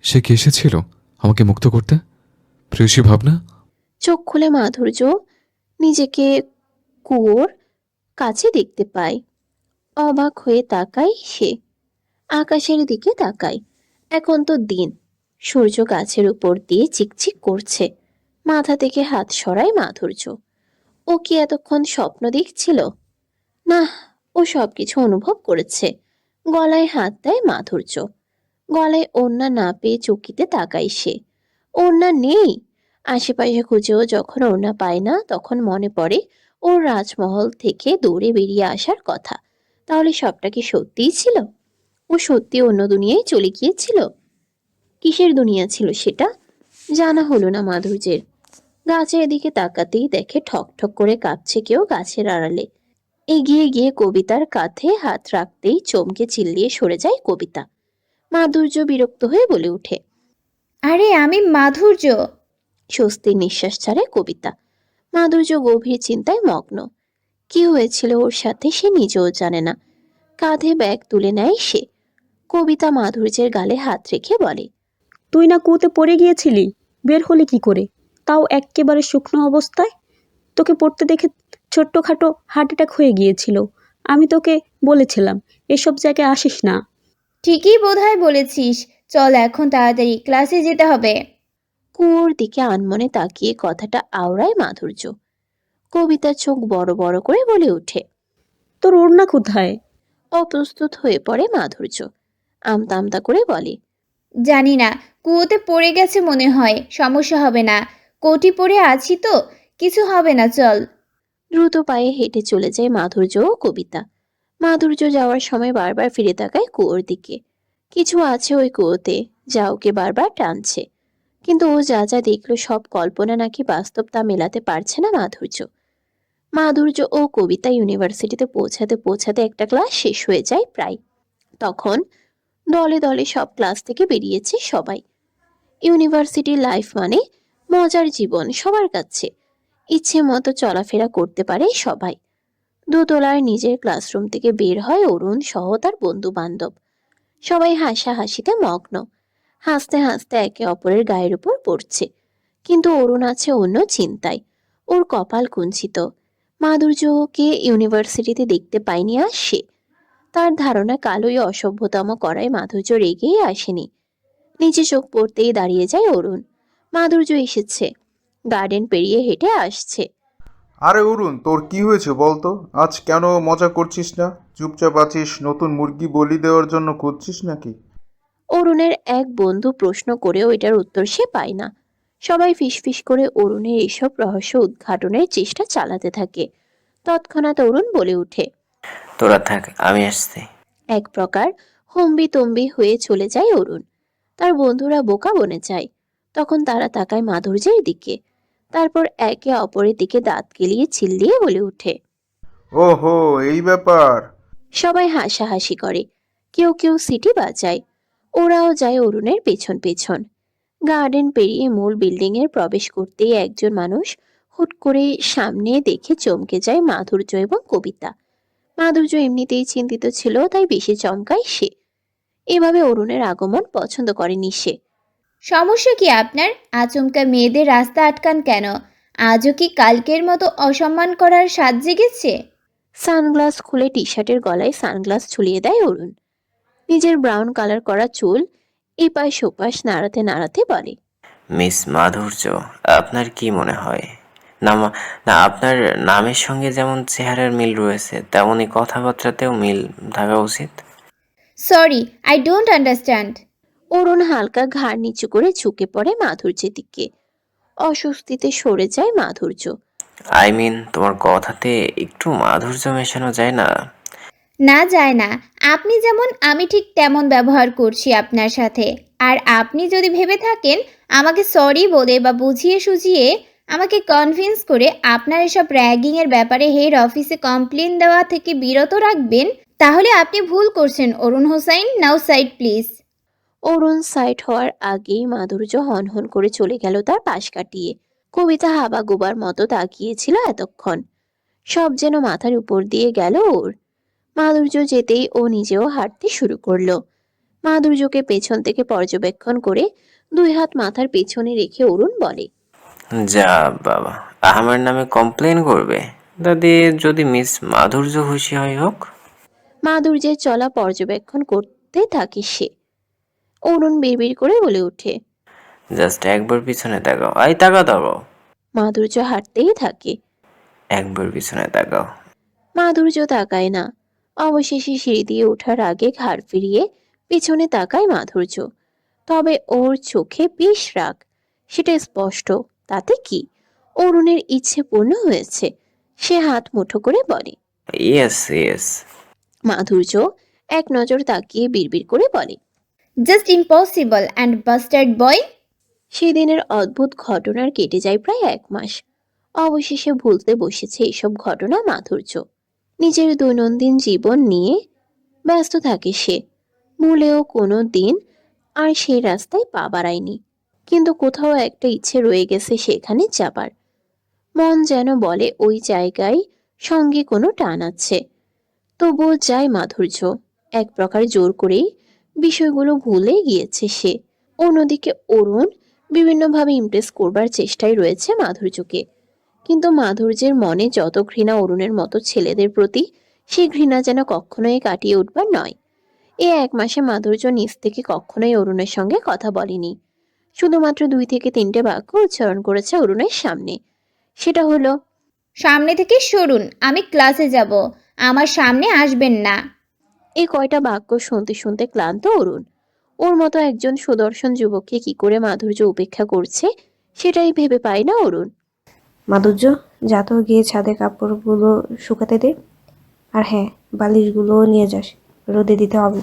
সে কি এসেছিল আমাকে মুক্ত করতে? প্রেয়সী ভাবনা? চোখ খুলে মাধুর্য নিজেকে কুয়োর কাছে দেখতে পায়। অবাক হয়ে তাকায় সে। আকাশের দিকে তাকায়। এখন তো দিন। সূর্য গাছের উপর দিয়ে চিকচিক করছে। মাথা থেকে হাত সরায় মাধুর্য। ও কি এতক্ষণ স্বপ্ন দেখছিল? না, ও সবকিছু অনুভব করেছে। গলায় হাত দেয় মাধুর্য। গলায় ওড়না না পেয়ে চকিতে তাকায় সে। ওড়না নেই। আশেপাশে খুঁজেও যখন ওড়না পায় না, তখন মনে পড়ে ওর রাজমহল থেকে দৌড়ে বেরিয়ে আসার কথা। তাহলে সবটা কি সত্যিই ছিল? ও সত্যি অন্য দুনিয়ায় চলে গিয়েছিল? কিসের দুনিয়া ছিল সেটা? জানা হলো না মাধুর্যের। গাছের দিকে তাকাতেই দেখে ঠক ঠক করে কাঁপছে কেউ গাছের আড়ালে। এগিয়ে গিয়ে কবিতার কাঁধে হাত রাখতেই চমকে চিল্লিয়ে সরে যায় কবিতা। মাধুর্য বিরক্ত হয়ে বলে ওঠে। আরে আমি মাধুর্য। স্বস্তির নিঃশ্বাস ছাড়ে কবিতা। মাধুর্য গভীর চিন্তায় মগ্ন। কি হয়েছিল ওর সাথে সে নিজেও জানে না। কাঁধে ব্যাগ তুলে নেয় সে। কবিতা মাধুর্যের গালে হাত রেখে বলে, তুই না কুয়োতে পড়ে গিয়েছিলি, বের হলি কি করে, তাও এক্কেবারে শুকনো অবস্থায়? তোকে পড়তে দেখে ছোট্টখাটো হার্ট অ্যাটাক হয়ে গিয়েছিল। আমি তোকে বলেছিলাম এসব জায়গায় আসিস না। ঠিকই বোধহয় বলেছিস। চল এখন তাড়াতাড়ি ক্লাসে যেতে হবে। কুয়োর দিকে আনমনে তাকিয়ে কথাটা আওড়ায় মাধুর্য। কবিতার চোখ বড় বড় করে বলে ওঠে। তোর ওড়না কোথায়? অপ্রস্তুত হয়ে পড়ে মাধুর্য। আমতা আমতা করে বলে, জানি না, কুয়োতে পড়ে গেছে মনে হয়। সমস্যা হবে না, কোটি পরে আছি তো, কিছু হবে না, চল। দ্রুত পায়ে হেঁটে চলে যায় মাধুর্য ও কবিতা। মাধুর্য যাওয়ার সময় বারবার ফিরে তাকায় কুয়োর দিকে। কিছু আছে ওই কুয়োতে, যা ওকে বারবার টানছে। কিন্তু ও যা যা দেখলো সব কল্পনা নাকি বাস্তব তা মেলাতে পারছে না মাধুর্য। মাধুর্য ও কবিতা ইউনিভার্সিটিতে পৌঁছাতে পৌঁছাতে একটা ক্লাস শেষ হয়ে যায় প্রায়। তখন দলে দলে সব ক্লাস থেকে বেরিয়েছে সবাই। ইউনিভার্সিটি লাইফ মানে মজার জীবন সবার কাছে। ইচ্ছে মতো চলাফেরা করতে পারে সবাই। দোতলার নিজের ক্লাসরুম থেকে বের হয় অরুণ সহ তার বন্ধু বান্ধব। সবাই হাসাহাসিতে মগ্ন। হাসতে হাসতে একে অপরের গায়ের উপর পড়ছে। কিন্তু অরুণ আছে অন্য চিন্তায়। ওর কপাল কুঞ্চিত। মাধুর্যকে ইউনিভার্সিটিতে দেখতে পায়নি আর সে। তার ধারণা কালোই অসভ্যতম করায় মাধুর্য রেগেই আসেনি। নিচে চোখ পড়তেই দাঁড়িয়ে যায় অরুণ। মাধুর্য এসেছে। গার্ডেন পেরিয়ে হেঁটে আসছে। আরে অরুণ, তোর কি হয়েছে বলতো? আজ কেন মজা করছিস না? চুপচাপ আছিস? নতুন মুরগি বলি দেওয়ার জন্য খুঁজছিস নাকি? অরুণের এক বন্ধু প্রশ্ন করেও এটার উত্তর সে পায় না। সবাই ফিসফিস করে অরুণের এসব রহস্য উদ্ঘাটনের চেষ্টা চালাতে থাকে। তৎক্ষণাৎ অরুণ বলে ওঠে, তোরা থাক, আমি আসছি। এক প্রকার হম্বি তম্বি হয়ে চলে যায় অরুণ। তার বন্ধুরা বোকা বনে যায়। তখন তারা তাকায় মাধুর্যের দিকে। তারপর একে অপরের দিকে দাঁত কেলিয়ে চিল্লিয়ে বলে ওঠে। ওহো, এই ব্যাপার। সবাই হাসাহাসি করে। কেউ কেউ সিটি বাজায়। ওরাও যায় অরুণের পেছন পেছন। গার্ডেন পেরিয়ে মূল বিল্ডিং এর প্রবেশ করতেই একজন মানুষ হুট করে সামনে দেখে চমকে যায় মাধুর্য এবং কবিতা। মাধুর্য এমনিতেই চিন্তিত ছিল, তাই বেশি চমকায় সে। এভাবে অরুণের আগমন পছন্দ করেনি সে। সমস্যা কি আপনার? আচমকা মেয়েদের রাস্তা আটকান কেন? আজও কি কালকের মতো অসম্মান করার স্বাদ জেগেছে? সানগ্লাস খুলে টি শার্টের গলায় সানগ্লাস ঝুলিয়ে দেয় অরুণ। নিজের ব্রাউন কালার করা চুল এপাশ ওপাশ নাড়াতে নাড়াতে বলে, মিস মাধুর্য, আপনার কি মনে হয়? না না, আপনার নামের সঙ্গে যেমন চেহারার মিল রয়েছে, তেমনই কথাবার্তাতেও মিল থাকা উচিত। Sorry, I don't understand. Arun হালকা ঘাড় নিচু করে ঝুঁকে পড়ে মাধুর্যের দিকে। অস্বস্তিতে সরে যায় মাধুর্য। আই মিন, তোমার কথাতে একটু মাধুর্য মেশানো যায় না? না, যায় না। আপনি যেমন আমি ঠিক তেমন ব্যবহার করছি আপনার সাথে। আর আপনি যদি ভেবে থাকেন আমাকে সরি বলে বা বুঝিয়ে সুঝিয়ে আমাকে কনভিন্স করে আপনার এসব র্যাগিংয়ের ব্যাপারে হেড অফিসে কমপ্লেন দেওয়া থেকে বিরত রাখবেন, তাহলে আপনি ভুল করছেন অরুণ হোসাইন। নাও সাইড প্লিজ। অরুণ সাইড হওয়ার আগেই মাধুর্য হনহন করে চলে গেল তার পাশ কাটিয়ে। কবিতা হাবা গোবার মতো তাকিয়েছিল এতক্ষণ। সব যেন মাথার উপর দিয়ে গেল ওর। মাধুর্য যেতেই ও নিজেও হাঁটতে শুরু করলো। মাধুর্যকে পেছন থেকে পর্যবেক্ষণ করে দুই হাত মাথার পেছনে রেখে অরুণ বলে, যা বাবা, আমার নামে কমপ্লেন করবে? দাদি, যদি মিস মাধুর্য খুশি হয় হোক। মাধুর্যের চলা পর্যবেক্ষণ করতে থাকে সে। অরুণ বিড়বিড় করে বলে ওঠে, জাস্ট একবার পিছনে তাকাও, আই তাকাও তাকাও। মাধুর্য হাঁটতেই থাকে। একবার পিছনে তাকাও। মাধুর্য তাকায় না। অবশেষে সিঁড়ি দিয়ে ওঠার আগে ঘাড় ফিরিয়ে পিছনে তাকায় মাধুর্য। তবে ওর চোখে বেশ রাগ, সেটা স্পষ্ট। তাতে কি, অরুণের ইচ্ছে পূর্ণ হয়েছে। সে হাত মুঠো করে বলে। Yes yes. মাধুর্য এক নজর তাকিয়ে বিড়বিড় করে বলে, জাস্ট ইম্পসিবল অ্যান্ড বাস্টার্ড বয়। সেদিনের অদ্ভুত ঘটনার কেটে যায় প্রায় 1 মাস। অবশেষে ভুলতে বসেছে এসব ঘটনা মাধুর্য। নিজের দৈনন্দিন জীবন নিয়ে ব্যস্ত থাকে সে। ভুলেও কোনো দিন আর সেই রাস্তায় পা বাড়ায়নি। কিন্তু কোথাও একটা ইচ্ছে রয়ে গেছে সেখানে যাবার। মন যেন বলে ওই জায়গায় সঙ্গে কোনো টান আছে। তবুও যায় মাধুর্য। এক প্রকার জোর করেই বিষয়গুলো ভুলে গিয়েছে সে। অন্যদিকে অরুণ বিভিন্নভাবে ইমপ্রেস করবার চেষ্টায় রয়েছে মাধুর্যকে। কিন্তু মাধুর্যের মনে যত ঘৃণা অরুণের মতো ছেলেদের প্রতি, সেই ঘৃণা যেন কখনোই কাটিয়ে উঠবার নয়। এই 1 মাসে মাধুর্য নিজ থেকে কখনোই অরুণের সঙ্গে কথা বলেনি। শুধুমাত্র 2 থেকে 3টে বাক্য উচ্চারণ করেছে অরুণের সামনে। সেটা হলো, সামনে থেকে সরুন, আমি ক্লাসে যাব, আমার সামনে আসবেন না। এই কয়টা বাক্য শুনতে শুনতে ক্লান্ত অরুণ। ওর মতো একজন সুদর্শন যুবককে কি করে মাধুর্য উপেক্ষা করছে সেটাই ভেবে পায় না অরুণ। মাধুর্য, যা তো গিয়ে ছাদে কাপড়গুলো শুকাতে দে। আর হ্যাঁ, বালিশগুলোও নিয়ে যাস, রোদে দিতে হবে।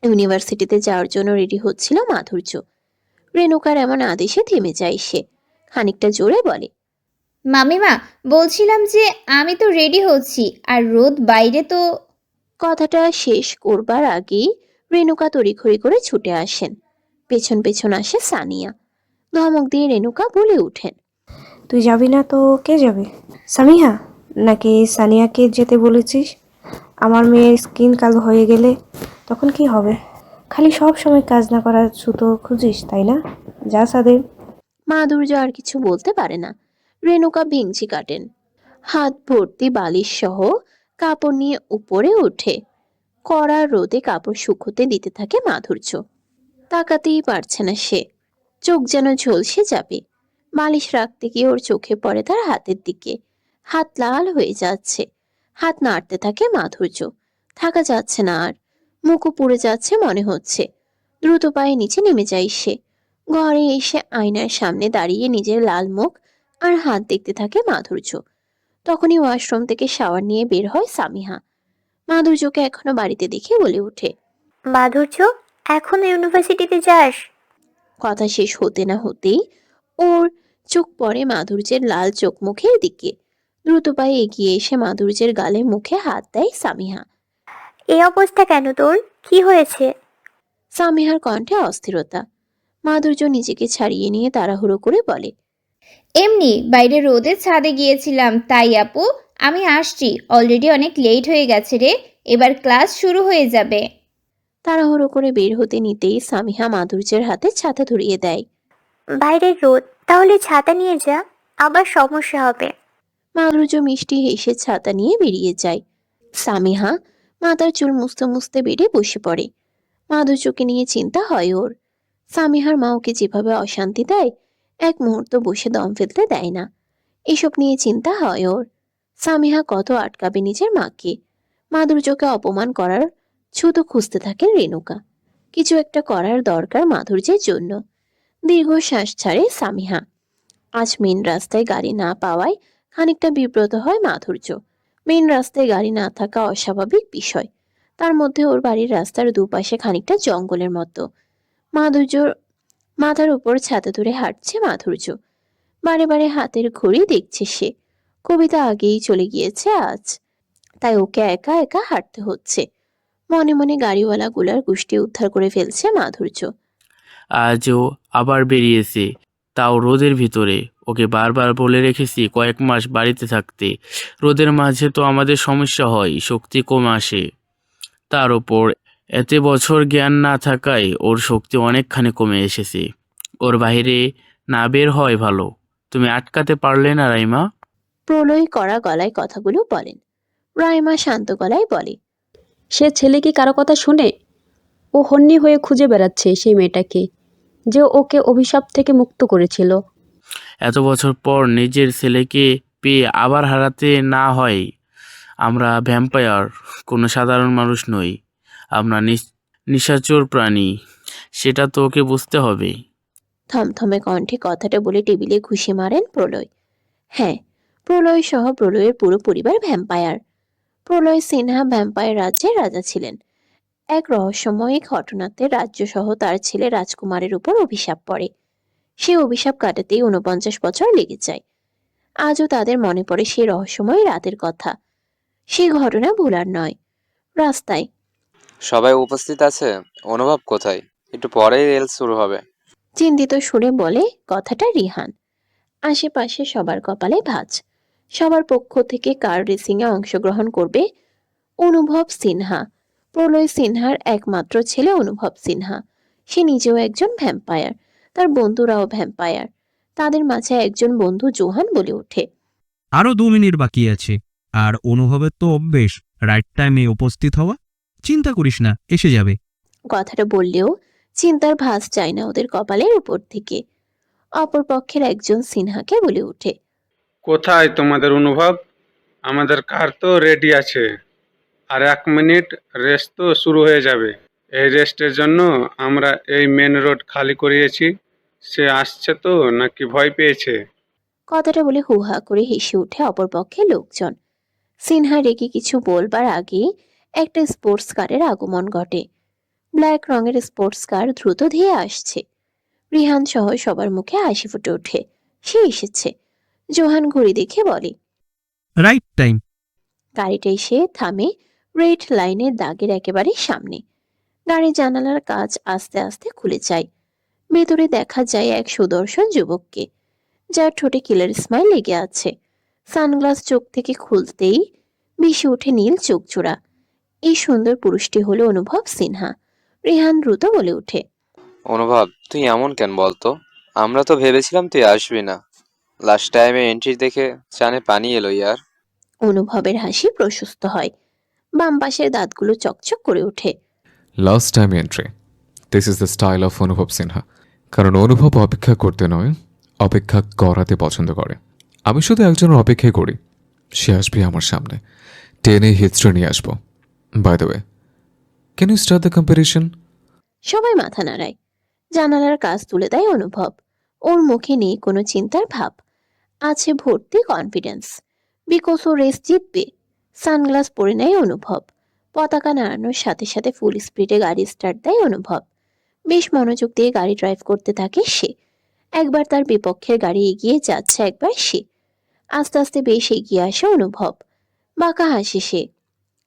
ইউনিভার্সিটিতে যাওয়ার জন্য রেডি হচ্ছিল মাধুর্য। রেণুকার এমন আদেশে থেমে যায় সে। খানিকটা জোরে বলে, মামিমা, বলছিলাম যে আমি তো রেডি হচ্ছি, আর রোদ বাইরে তো। কথাটা শেষ করবার আগেই রেণুকা তড়িঘড়ি করে ছুটে আসেন। পেছন পেছন আসে সানিয়া। ধমক দিয়ে রেণুকা বলে উঠেন, তুই যাবি না তো কে যাবে? সামিহা নাকি সানিয়াকে যেতে বলেছিস? আমার মেয়ের স্কিন কালো হয়ে গেলে তখন কি হবে? খালি সব সময় কাজ না করার ছুতো খুঁজিস, তাই না? যা সাদে। মাধুর্য আর কিছু বলতে পারে না। রেণুকা ভেঙচি কাটেন। হাত ভর্তি বালিশ সহ কাপড় নিয়ে উপরে ওঠে। কড়া রোদে কাপড় শুকোতে দিতে থাকে মাধুর্য। তাকাতেই পারছে না সে। চোখ যেন ঝলসে যাবে। বালিশ রাখতে গিয়ে ওর চোখে পড়ে তার হাতের দিকে। হাত লাল হয়ে যাচ্ছে। হাত নাড়তে থাকে মাধুর্য। থাকা যাচ্ছে না আর। মুখও পুড়ে যাচ্ছে মনে হচ্ছে। দ্রুত পায়ে নিচে নেমে যায় সে। ঘরে এসে আয়নার সামনে দাঁড়িয়ে নিজের লাল মুখ আর হাত দেখতে থাকে মাধুর্য। তখনই ওয়াশরুম থেকে শাওয়ার নিয়ে বের হয় সামিহা। মাধুর্যকে এখনো বাড়িতে দেখে বলে ওঠে, মাধুর্য, এখনো ইউনিভার্সিটিতে যাস? কথা শেষ হতে না হতেই ওর চোখ পড়ে মাধুর্যের লাল চোখ মুখের দিকে। দ্রুত পায়ে এগিয়ে এসে মাধুর্যের গালে মুখে হাত দেয় সামিহা। এই অবস্থা কেন তোর? কি হয়েছে? সামিহার কণ্ঠে অস্থিরতা। মাধুর্য নিজেকে ছাড়িয়ে নিয়ে তাড়াহুড়ো করে বলে, এমনি বাইরে রোদে ছাদে গিয়েছিলাম তাই আপু, আমি আসছি, অলরেডি অনেক লেট হয়ে গেছে রে, এবার ক্লাস শুরু হয়ে যাবে। তাড়াহুড়ো করে বের হতে নিতেই সামিহা মাধুর্যের হাতে ছাতা ধরিয়ে দেয়। বাইরের রোদ, তাহলে ছাতা নিয়ে যা, আবার সমস্যা হবে। মাধুর্য মিষ্টি হেসে ছাতা নিয়ে বেরিয়ে যায়। সামিহা মাথার চুল মুছতে মুছতে বেরিয়ে বসে পড়ে। মাধুর্যকে নিয়ে চিন্তা হয় ওর। সামিহার মা ওকে যেভাবে অশান্তি দেয়, এক মুহূর্ত বসে দম ফেলতে দেয় না। এসব নিয়ে চিন্তা হয় ওর। সামিহা কত আটকাবে নিজের মাকে। মাধুর্যকে অপমান করার ছুতো খুঁজতে থাকেন রেণুকা। কিছু একটা করার দরকার মাধুর্যের জন্য। দীর্ঘ শ্বাস ছাড়ে সামিহা। আজ মেন রাস্তায় গাড়ি না পাওয়ায় খানিকটা বিব্রত হয় মাধুর্য। মেন রাস্তায় গাড়ি না থাকা অস্বাভাবিক বিষয়। তার মধ্যে ওর বাড়ির রাস্তার দুপাশে খানিকটা জঙ্গলের মতো। মাধুর্যর মাথার উপর ছাতা ধরে হাঁটছে মাধুর্য। বারে বারে হাতের ঘড়ি দেখছে সে। কবিতা আগেই চলে গিয়েছে আজ, তাই ওকে একা একা হাঁটতে হচ্ছে। মনে মনে গাড়িওয়ালাগুলার গোষ্ঠী উদ্ধার করে ফেলছে মাধুর্য। আজও আবার বেরিয়েছে, তাও রোদের ভিতরে। ওকে বারবার বলে রেখেছি কয়েক মাস বাড়িতে থাকতে। রোদের মাঝে তো আমাদের সমস্যা হয়, শক্তি কম আসে। তার ওপর এতে বছর জ্ঞান না থাকায় ওর শক্তি অনেকখানি কমে এসেছে। ওর বাইরে না বের হয় ভালো। তুমি আটকাতে পারলে না রাইমা? প্রলয় করা গলায় কথাগুলো বলেন। রাইমা শান্ত গলায় বলে, সে ছেলে কি কারো কথা শুনে? ও হন্যি হয়ে খুঁজে বেড়াচ্ছে সেই মেয়েটাকে, যে ওকে অভিশাপ থেকে মুক্ত করেছিল। এত বছর পর নিজের ছেলেকে পেয়ে আবার হারাতে না হয়। আমরা ভ্যাম্পায়ার, কোনো সাধারণ মানুষ নই। আমরা নিশাচর প্রাণী, সেটা তো ওকে বুঝতে হবে। থমথমে কণ্ঠে কথাটা বলে টেবিলে ঘুষি মারেন প্রলয়। হ্যাঁ, প্রলয় সহ প্রলয়ের পুরো পরিবার ভ্যাম্পায়ার। প্রলয় সিনহা ভ্যাম্পায়ার রাজ্যের রাজা ছিলেন। এক রহস্যময় ঘটনাতে রাজ্য সহ তার ছেলে রাজকুমারের উপর অভিশাপ পড়ে। সে অভিশাপ কাটাতেই ৪৯ বছর লেগে যায়। আজও তাদের মনে পড়ে সেই রহস্যময় রাতের কথা। সেই ঘটনা ভোলার নয়। রাস্তায় সবাই উপস্থিত আছে? অনুভব কোথায়? একটু পরেই রেল শুরু হবে। চিন্তিত সুরে বলে কথাটা রিহান। আশেপাশে সবার কপালে ভাঁজ। সবার পক্ষ থেকে কার রেসিংয়ে অংশগ্রহণ করবে অনুভব সিনহা। প্রলয় সিনহার একমাত্র ছেলে অনুভব সিনহা। সে নিজেও একজন ভ্যাম্পায়ার, তার বন্ধুরাও ভ্যাম্পায়ার। তাদের মাঝে একজন বন্ধু জোহান বলে ওঠে, আরও 2 মিনিট বাকি আছে। আর অনুভবের তো অভ্যেস রাইট টাইমে উপস্থিত হওয়া। চিন্তা করিস না, এসে যাবে। কথাটা বললেও চিন্তার ভাঁজ যায় না ওদের কপালের উপর থেকে। অপর পক্ষের একজন সিনহাকে বলে ওঠে, কোথায় তোমাদের অনুভব? আমাদের কার তো রেডি আছে, আর 1 মিনিট রেস্ট তো শুরু হয়ে যাবে। এই রেস্টের জন্য আমরা এই মেন রোড খালি করিয়েছি। সে আসছে তো নাকি ভয় পেয়েছে? কথাটা বলে হুহা করে হেসে ওঠে অপর পক্ষের লোকজন। সিনহা রেগে কিছু বলবার আগে একটা স্পোর্টস কারের আগমন ঘটে। ব্ল্যাক রঙের স্পোর্টস কার দ্রুত ধেয়ে আসছে। রিহান সহ সবার মুখে হাসি ফুটে ওঠে। সে এসেছে। জোহান ঘড়ি দেখে বলে, রাইট টাইম। গাড়িটা এসে থামে রেড লাইনের দাগের একেবারে সামনে। গাড়ির জানালার কাঁচ আস্তে আস্তে খুলে যায়। ভেতরে দেখা যায় এক সুদর্শন যুবককে, যার ঠোঁটে কিলার স্মাইল লেগে আছে। সানগ্লাস চোখ থেকে খুলতেই ভেসে ওঠে নীল চোখজোড়া। এই সুন্দর পুরুষটি হলো অনুভব সিনহা। রেহান দ্রুত বলে ওঠে, অনুভব, তুই এমন কেন বলতো? আমরা তো ভেবেছিলাম তুই আসবি না। লাস্ট টাইমে এন্ট্রি দেখে চানে পানি এলো ইয়ার। অনুভবের হাসি প্রশস্ত হয়। বাম পাশের দাঁতগুলো চকচক করে ওঠে। Last time entry, this is the style of অনুভব সিনহা। কারণ অনুভব অপেক্ষা করতে নয়, অপেক্ষা করাতে পছন্দ করে। আমি শুধু একজনের অপেক্ষাই করি, সে আসবে আমার সামনে, টেনে হিস্ট্রি নিয়ে আসবো। By the way, can you start the comparison? সবাই মাথা নাড়ায়। জানালার কাজ তুলে দেয় অনুভব। ওর মুখে নেই কোনো চিন্তার ভাব, আছে ভর্তি কনফিডেন্স। বিকজ ও রেস জিতবে। সানগ্লাস পরে নেয় অনুভব। পতাকা নাড়ানোর সাথে সাথে ফুল স্পিডে গাড়ি স্টার্ট দেয় অনুভব। বেশ মনোযোগ দিয়ে গাড়ি ড্রাইভ করতে থাকে সে। একবার তার বিপক্ষের গাড়ি এগিয়ে যাচ্ছে, একবার সে। আস্তে আস্তে বেশ এগিয়ে আসে অনুভব। বাঁকা হাসে সে।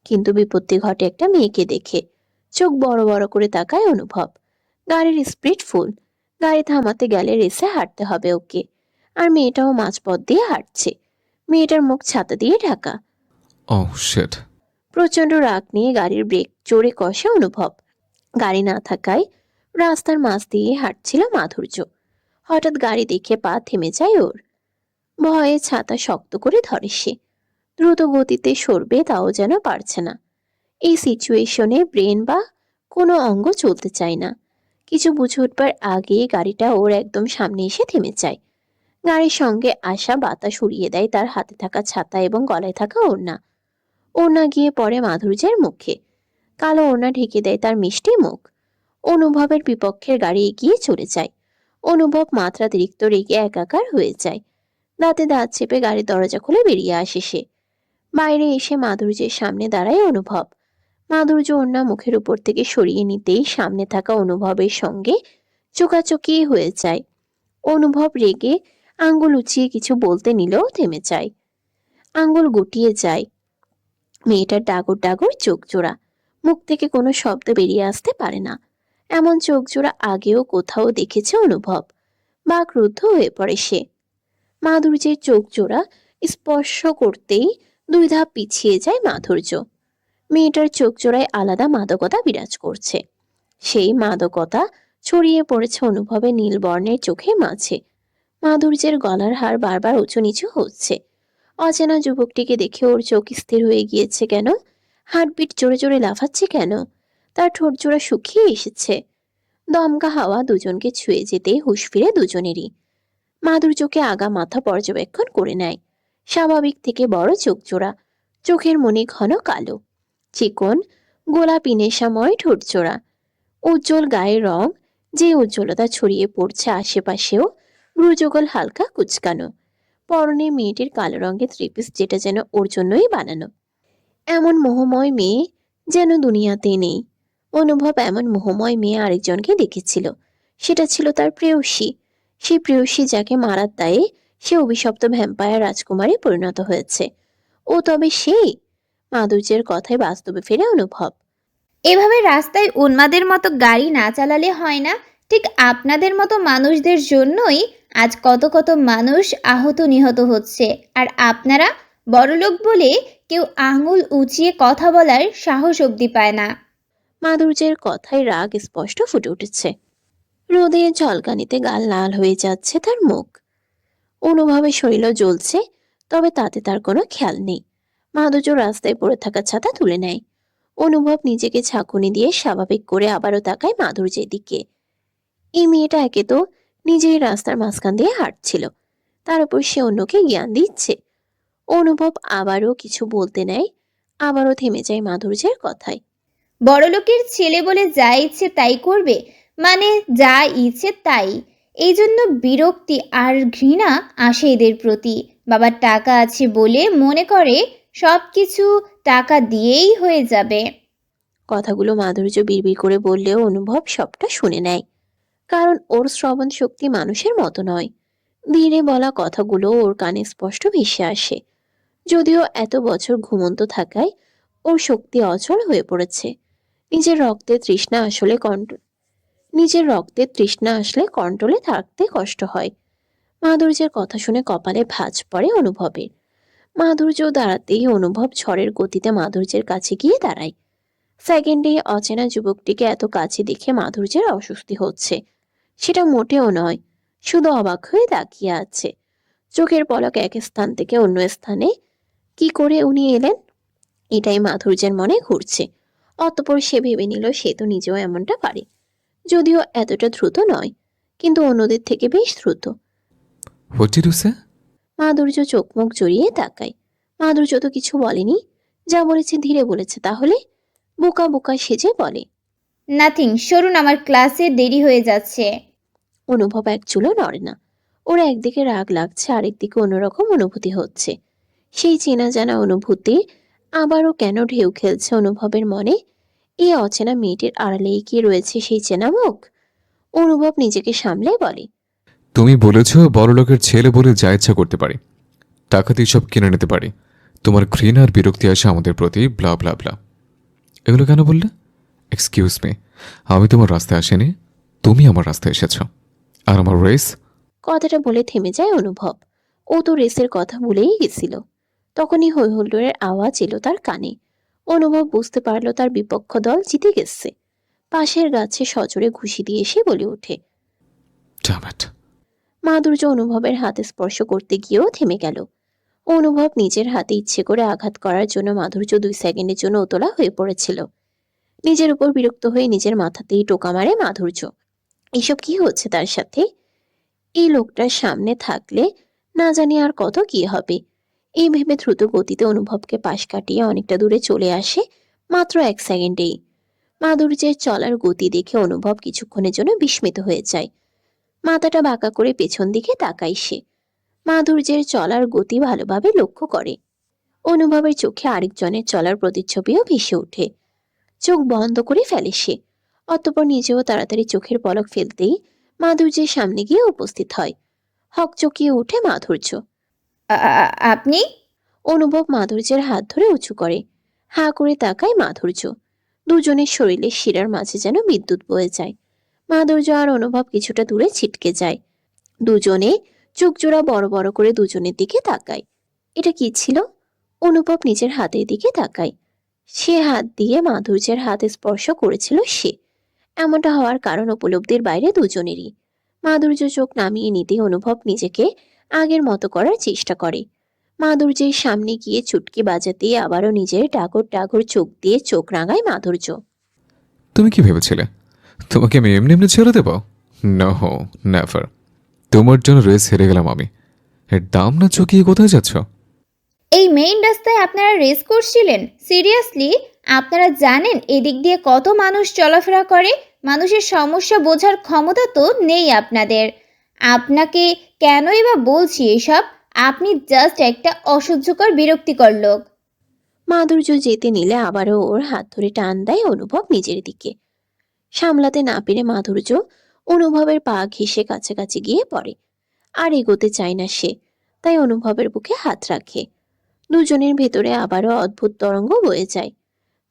কিন্তু বিপত্তি ঘটে একটা মেয়েকে দেখে। চোখ বড় বড় করে তাকায় অনুভব। গাড়ির স্পিড ফুল। গাড়ি থামাতে গেলে রেসে হাঁটতে হবে ওকে। আর মেয়েটাও মাঝপথ দিয়ে হাঁটছে। মেয়েটার মুখ ছাতা দিয়ে ঢাকা। ও শিট। প্রচন্ড রাগ নিয়ে গাড়ির ব্রেক জোরে কষে অনুভব। গাড়ি না থাকায় রাস্তার মাঝ দিয়ে হাঁটছিল মাধুর্য। হঠাৎ গাড়ি দেখে পা থেমে যায় ওর। ভয়ে ছাতা শক্ত করে ধরে সে। দ্রুত গতিতে সরবে তাও যেন পারছে না। এই সিচুয়েশনে ব্রেন বা কোনো অঙ্গ চলতে চায় না। কিছু বুঝে উঠবার আগে গাড়িটা ওর একদম সামনে এসে থেমে যায়। গাড়ির সঙ্গে আসা বাতাস উড়িয়ে দেয় তার হাতে থাকা ছাতা এবং গলায় থাকা ওড়না। ওড়না গিয়ে পড়ে মাধুর্যের মুখে। কালো ওড়না ঢেকে দেয় তার মিষ্টি মুখ। অনুভবের বিপক্ষের গাড়ি এগিয়ে চলে যায়। অনুভব মাত্রাতিরিক্ত রেগে একাকার হয়ে যায়। দাঁতে দাঁত চেপে গাড়ির দরজা খুলে বেরিয়ে আসে সে। বাইরে এসে মাধুর্যের সামনে দাঁড়ায় অনুভব। মাধুর্য ওড়না মুখের উপর থেকে সরিয়ে নিতেই সামনে থাকা অনুভবের সঙ্গে চোকাচোকি হয়ে যায়। অনুভব রেগে আঙ্গুল উঁচিয়ে কিছু বলতে নিলেও থেমে যায়। আঙ্গুল গুটিয়ে যায়। মেয়েটার ডাগর ডাগর চোখ জোড়া। মুখ থেকে কোনো শব্দ বেরিয়ে আসতে পারে না। এমন চোখ জোড়া আগেও কোথাও দেখেছে অনুভব। বাকরুদ্ধ হয়ে পড়ে সে। মাধুর্যের চোখ জোড়া স্পর্শ করতেই 2 ধাপ পিছিয়ে যায় মাধুর্য। মেয়েটার চোখ জোড়ায় আলাদা মাদকতা বিরাজ করছে। সেই মাদকতা ছড়িয়ে পড়েছে অনুভবের নীল বর্ণের চোখের মাঝে। মাধুর্যের গলার হার বারবার উঁচু নিচু হচ্ছে। অচেনা যুবকটিকে দেখে ওর চোখ স্থির হয়ে গিয়েছে কেন? হার্টবিট জোরে জোরে লাফাচ্ছে কেন? তার ঠোঁট জোড়া শুকিয়ে এসেছে। দমকা হাওয়া দুজনকে ছুঁয়ে যেতেই হুঁশ ফিরে দুজনেরই। মাধুর্যকে আগা মাথা পর্যবেক্ষণ করে নেয়। স্বাভাবিক থেকে বড় চোখ জোড়া, চোখের মনি ঘন কালো, চিকন গোলাপি নেশাময় ঠোঁটজোড়া, উজ্জ্বল গায়ের রং যে উজ্জ্বলতা ছড়িয়ে পড়ছে আশেপাশেও, ভ্রুযুগল হালকা কুচকানো, পরনে মেয়েটির কালো রঙের থ্রিপিস যেটা যেন ওর জন্যই বানানো। এমন মোহময় মেয়ে যেন দুনিয়াতে নেই। অনুভব এমন মোহময় মেয়ে আরেকজনকে দেখেছিল, সেটা ছিল তার প্রেয়সী। সেই প্রেয়সী যাকে মারার দায়ে সে অভিশপ্ত ভ্যাম্পায়ার রাজকুমারী পরিণত হয়েছে। ও তবে সেই? মাধুর্যের কথায় বাস্তবে ফিরে অনুভব। এভাবে রাস্তায় উন্মাদের মতো গাড়ি না চালালে হয় না? ঠিক আপনাদের মতো মানুষদের জন্যই আজ কত কত মানুষ আহত নিহত হচ্ছে, আর আপনারা বড়লোক বলে কেউ আঙুল উঁচিয়ে কথা বলার সাহস অবধি পায় না। মাধুর্যের কথায় রাগ স্পষ্ট ফুটে উঠেছে। রোদে ঝলকানিতে গাল লাল হয়ে যাচ্ছে তার মুখ। অনুভবে শরীর জ্বলছে, তবে তাতে তার কোনো খেয়াল নেই। মাধুর্য রাস্তায় পড়ে থাকা ছাতা তুলে নেয়। অনুভব নিজেকে ঝাঁকুনি দিয়ে স্বাভাবিক করে আবারও তাকায় মাধুর্যের দিকে। এই মেয়েটা একে তো নিজেই রাস্তার মাঝখান দিয়ে হাঁটছিল, তার উপর সে অন্যকে জ্ঞান দিচ্ছে। অনুভব আবারও কিছু বলতে নেয়, আবারও থেমে যায় মাধুর্যের কথায়। বড়লোকের ছেলে বলে যা ইচ্ছে তাই করবে, মানে যা ইচ্ছে তাই। এই জন্য বিরক্তি আর ঘৃণা আসে এদের প্রতি। বাবার টাকা আছে বলে মনে করে সব কিছু টাকা দিয়েই হয়ে যাবে। কথাগুলো মাধুর্য বিড়বিড় করে বললেও অনুভব সবটা শুনে নেয়, কারণ ওর শ্রবণ শক্তি মানুষের মতো নয়। ধীরে বলা কথাগুলো ওর কানে স্পষ্ট ভেসে আসে। যদিও এত বছর ঘুমন্ত থাকায় ওর শক্তি অচল হয়ে পড়েছে। নিজের রক্তে তৃষ্ণা আসলে কন্ট্রোলে থাকতে কষ্ট হয়। মাধুর্যের কথা শুনে কপালে ভাঁজ পড়ে অনুভবের। মাধুর্য দাঁড়াতেই অনুভব ঝড়ের গতিতে মাধুর্যের কাছে গিয়ে দাঁড়ায়। সেকেন্ডে অচেনা যুবকটিকে এত কাছে দেখে মাধুর্যের অস্বস্তি হচ্ছে। সেটা মোটেও নয়, শুধু অবাক হয়ে তাকিয়ে আছে। চোখের পলক এক স্থান থেকে অন্য স্থানে কি করে উনি এলেন, এটাই মাধুর্যের মনে ঘুরছে। অতঃপর সে ভেবে নিল সে তো নিজেও এমনটা পারে, যদিও এতটা দ্রুত নয়, কিন্তু অন্যদের থেকে বেশ দ্রুত। হোয়াট ডিড ইউ সে? মাধুর্য চোখ মুখ জড়িয়ে তাকায়। মাধুর্য তো কিছু বলেনি, যা বলেছে ধীরে বলেছে। তাহলে বোকা বোকা সেজে বলে, নাথিং, সরুন, আমার ক্লাসে দেরি হয়ে যাচ্ছে। অনুভব এক চুলো নড়ে না। ওর একদিকে রাগ লাগছে, আরেকদিকে অন্যরকম অনুভূতি হচ্ছে। সেই চেনা জানা অনুভূতি আবারও কেন ঢেউ খেলছে অনুভবের মনে। এই অচেনা মেয়েটির আড়ালেই কি রয়েছে সেই চেনা মুখ? অনুভব নিজেকে সামলে বলে, তুমি বলেছ বড়লোকের ছেলে বলে যা ইচ্ছা করতে পারি, টাকা দিয়ে সব কিনে নিতে পারি। তোমার ঘৃণা আর বিরক্তি আসে আমাদের প্রতি, ব্লা ব্লা ব্লা। এগুলো কেন বললে? এক্সকিউজ মি, আমি তোমার রাস্তায় আসিনি, তুমি আমার রাস্তায় এসেছ। আর আমার রেস? কথাটা বলে থেমে যায় অনুভব। ও তো রেসের কথা ভুলেই গেছিল। তখনই হৈ হুল্লোড়ের আওয়াজ এলো তার কানে। অনুভব বুঝতে পারলো তার বিপক্ষ দল জিতে গেছে। পাশের গাছে সজোরে ঘুষি দিয়ে সে বলে ওঠে। Damn it. মাধুর্য অনুভবের হাতে স্পর্শ করতে গিয়েও থেমে গেল। অনুভব নিজের হাতে ইচ্ছে করে আঘাত করার জন্য মাধুর্য 2 সেকেন্ডের জন্য উতলা হয়ে পড়েছিল। নিজের উপর বিরক্ত হয়ে নিজের মাথাতেই টোকা মারে মাধুর্য। এসব কি হচ্ছে তার সাথে? এই লোকটার সামনে থাকলে না জানি আর কত কি হবে। এই ভেবে দ্রুত গতিতে অনুভবকে পাশ কাটিয়ে অনেকটা দূরে চলে আসে, মাত্র 1 সেকেন্ডেই। মাধুর্যের চলার গতি দেখে অনুভব কিছুক্ষণের জন্য বিস্মিত হয়ে যায়। মাথাটা বাঁকা করে পেছন দিকে তাকায় সে। মাধুর্যের চলার গতি ভালোভাবে লক্ষ্য করে। অনুভবের চোখে আরেকজনের চলার প্রতিচ্ছবিও ভেসে ওঠে। চোখ বন্ধ করে ফেলে সে। অতঃপর নিজেও তাড়াতাড়ি চোখের পলক ফেলতেই মাধুর্যের সামনে গিয়ে উপস্থিত হয়। হকচকিয়ে উঠে মাধুর্য। আপনি? অনুভব মাধুর্যের হাত ধরে উঁচু করে। হাঁ করে তাকায় মাধুর্য। দুজনের শরীরের শিরার মাঝে যেন বিদ্যুৎ বয়ে যায়। মাধুর্য আর অনুভব কিছুটা দূরে ছিটকে যায়। দুজনে চোখ জোড়া বড় বড় করে দুজনের দিকে তাকায়। এটা কি ছিল? অনুভব নিজের হাতের দিকে তাকায়। সে হাত দিয়ে মাধুর্যের হাতে স্পর্শ করেছিল সে। এমনটা হওয়ার কারণ উপলব্ধির বাইরে দুজনেরই। মাধুর্য চোখ নামিয়ে নিতে অনুভব নিজেকে আগের মতো করার চেষ্টা করে। মাধুর্যের সামনে গিয়ে চুটকি বাজাতে আবারও নিজের টাগর টাগর চোখ দিয়ে চোখ রাঙায় মাধুর্য। তুমি কি ভেবেছিলে তোমাকে আমি এমনি এমনি ছেড়ে দেব? No, never. তোমার জন্য রেস হেরে গেলাম আমি। এর দাম না চুকিয়ে কোথায় যাচ্ছ? এই মেইন রাস্তায় আপনারা রেস করছিলেন? সিরিয়াসলি? আপনারা জানেন এদিক দিয়ে কত মানুষ চলাফেরা করে? মানুষের সমস্যা বোঝার ক্ষমতা তো নেই আপনাদের। আপনাকে কেনই বা বলছি এসব? আপনি জাস্ট একটা অসহ্যকর বিরক্তিকর লোক। মাধুর্য যেতে নিলে আবারও ওর হাত ধরে টান দেয় অনুভব নিজের দিকে। সামলাতে না পেরে মাধুর্য অনুভবের পা ঘেঁষে কাছাকাছি গিয়ে পড়ে। আর এগোতে চায় না সে, তাই অনুভবের বুকে হাত রাখে। দুজনের ভেতরে আবারও অদ্ভুত তরঙ্গ বয়ে যায়।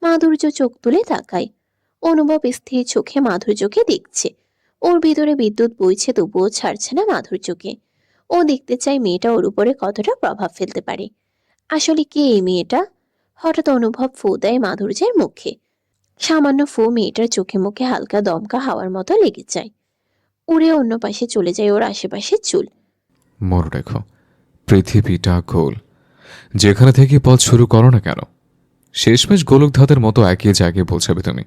মাধুর্য চোখ তুলে তাকায়। অনুভব স্থির চোখে মাধুর্যকে দেখছে। ওর ভিতরে বিদ্যুৎ বইছে, তবুও ছাড়ছে না মাধুর্যকে। ও দেখতে চায় মেয়েটা ওর উপরে কতটা প্রভাব ফেলতে পারে। আসলে কে এই মেয়েটা? হঠাৎ অনুভব ফু দেয় মাধুর্যের মুখে। সামান্য ফু মেয়েটার চোখে মুখে হালকা দমকা হাওয়ার মতো লেগে যায়। উড়ে অন্য পাশে চলে যায় ওর আশেপাশের চুল। মনে রেখো, পৃথিবীটা গোল। যেখানে থেকে পথ শুরু করো না কেন, শেষমেশ গোলক ধাঁধের মতো একই জায়গায় পৌঁছাবে তুমি।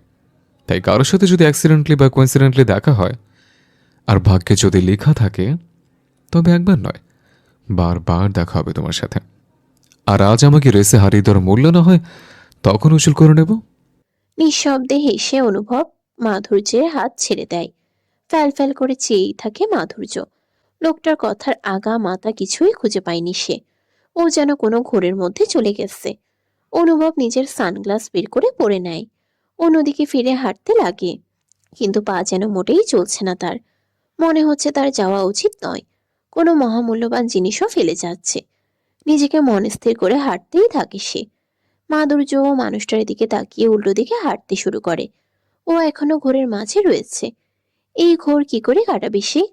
তাই কারোর সাথে যদি অ্যাক্সিডেন্টলি বা কোইন্সিডেন্টলি দেখা হয়, আর ভাগ্যে যদি লেখা থাকে, তবে একবার নয়, বারবার দেখা হবে তোমার সাথে। আর আজ আমাকে রেসে হারিয়ে দেওয়ার মূল্য না হয়, তখন উসুল করে নেব। নিঃশব্দে হেসে অনুভব মাধুর্যের হাত ছেড়ে দেয়। ফ্যাল ফ্যাল করে চেয়েই থাকে মাধুর্য। লোকটার কথার আগা মাথা কিছুই খুঁজে পায়নি সে। ও যেন কোনো ঘোরের মধ্যে চলে গেছে। অনুভব নিজের সানগ্লাস বের করে পরে নেয়। অন্যদিকে ফিরে হাঁটতে লাগে, কিন্তু পা যেন মোটেই চলছে না তার। মনে হচ্ছে তার যাওয়া উচিত নয়। কোনো মহামূল্যবান জিনিসও ফেলে যাচ্ছে। নিজেকে মন স্থির করে হাঁটতেই থাকে সে। মাধুর্য ও মানুষটার দিকে তাকিয়ে উল্টো দিকে হাঁটতে শুরু করে। ও এখনো ঘোরের মাঝে রয়েছে। এই ঘোর কি করে কাটাবে সে?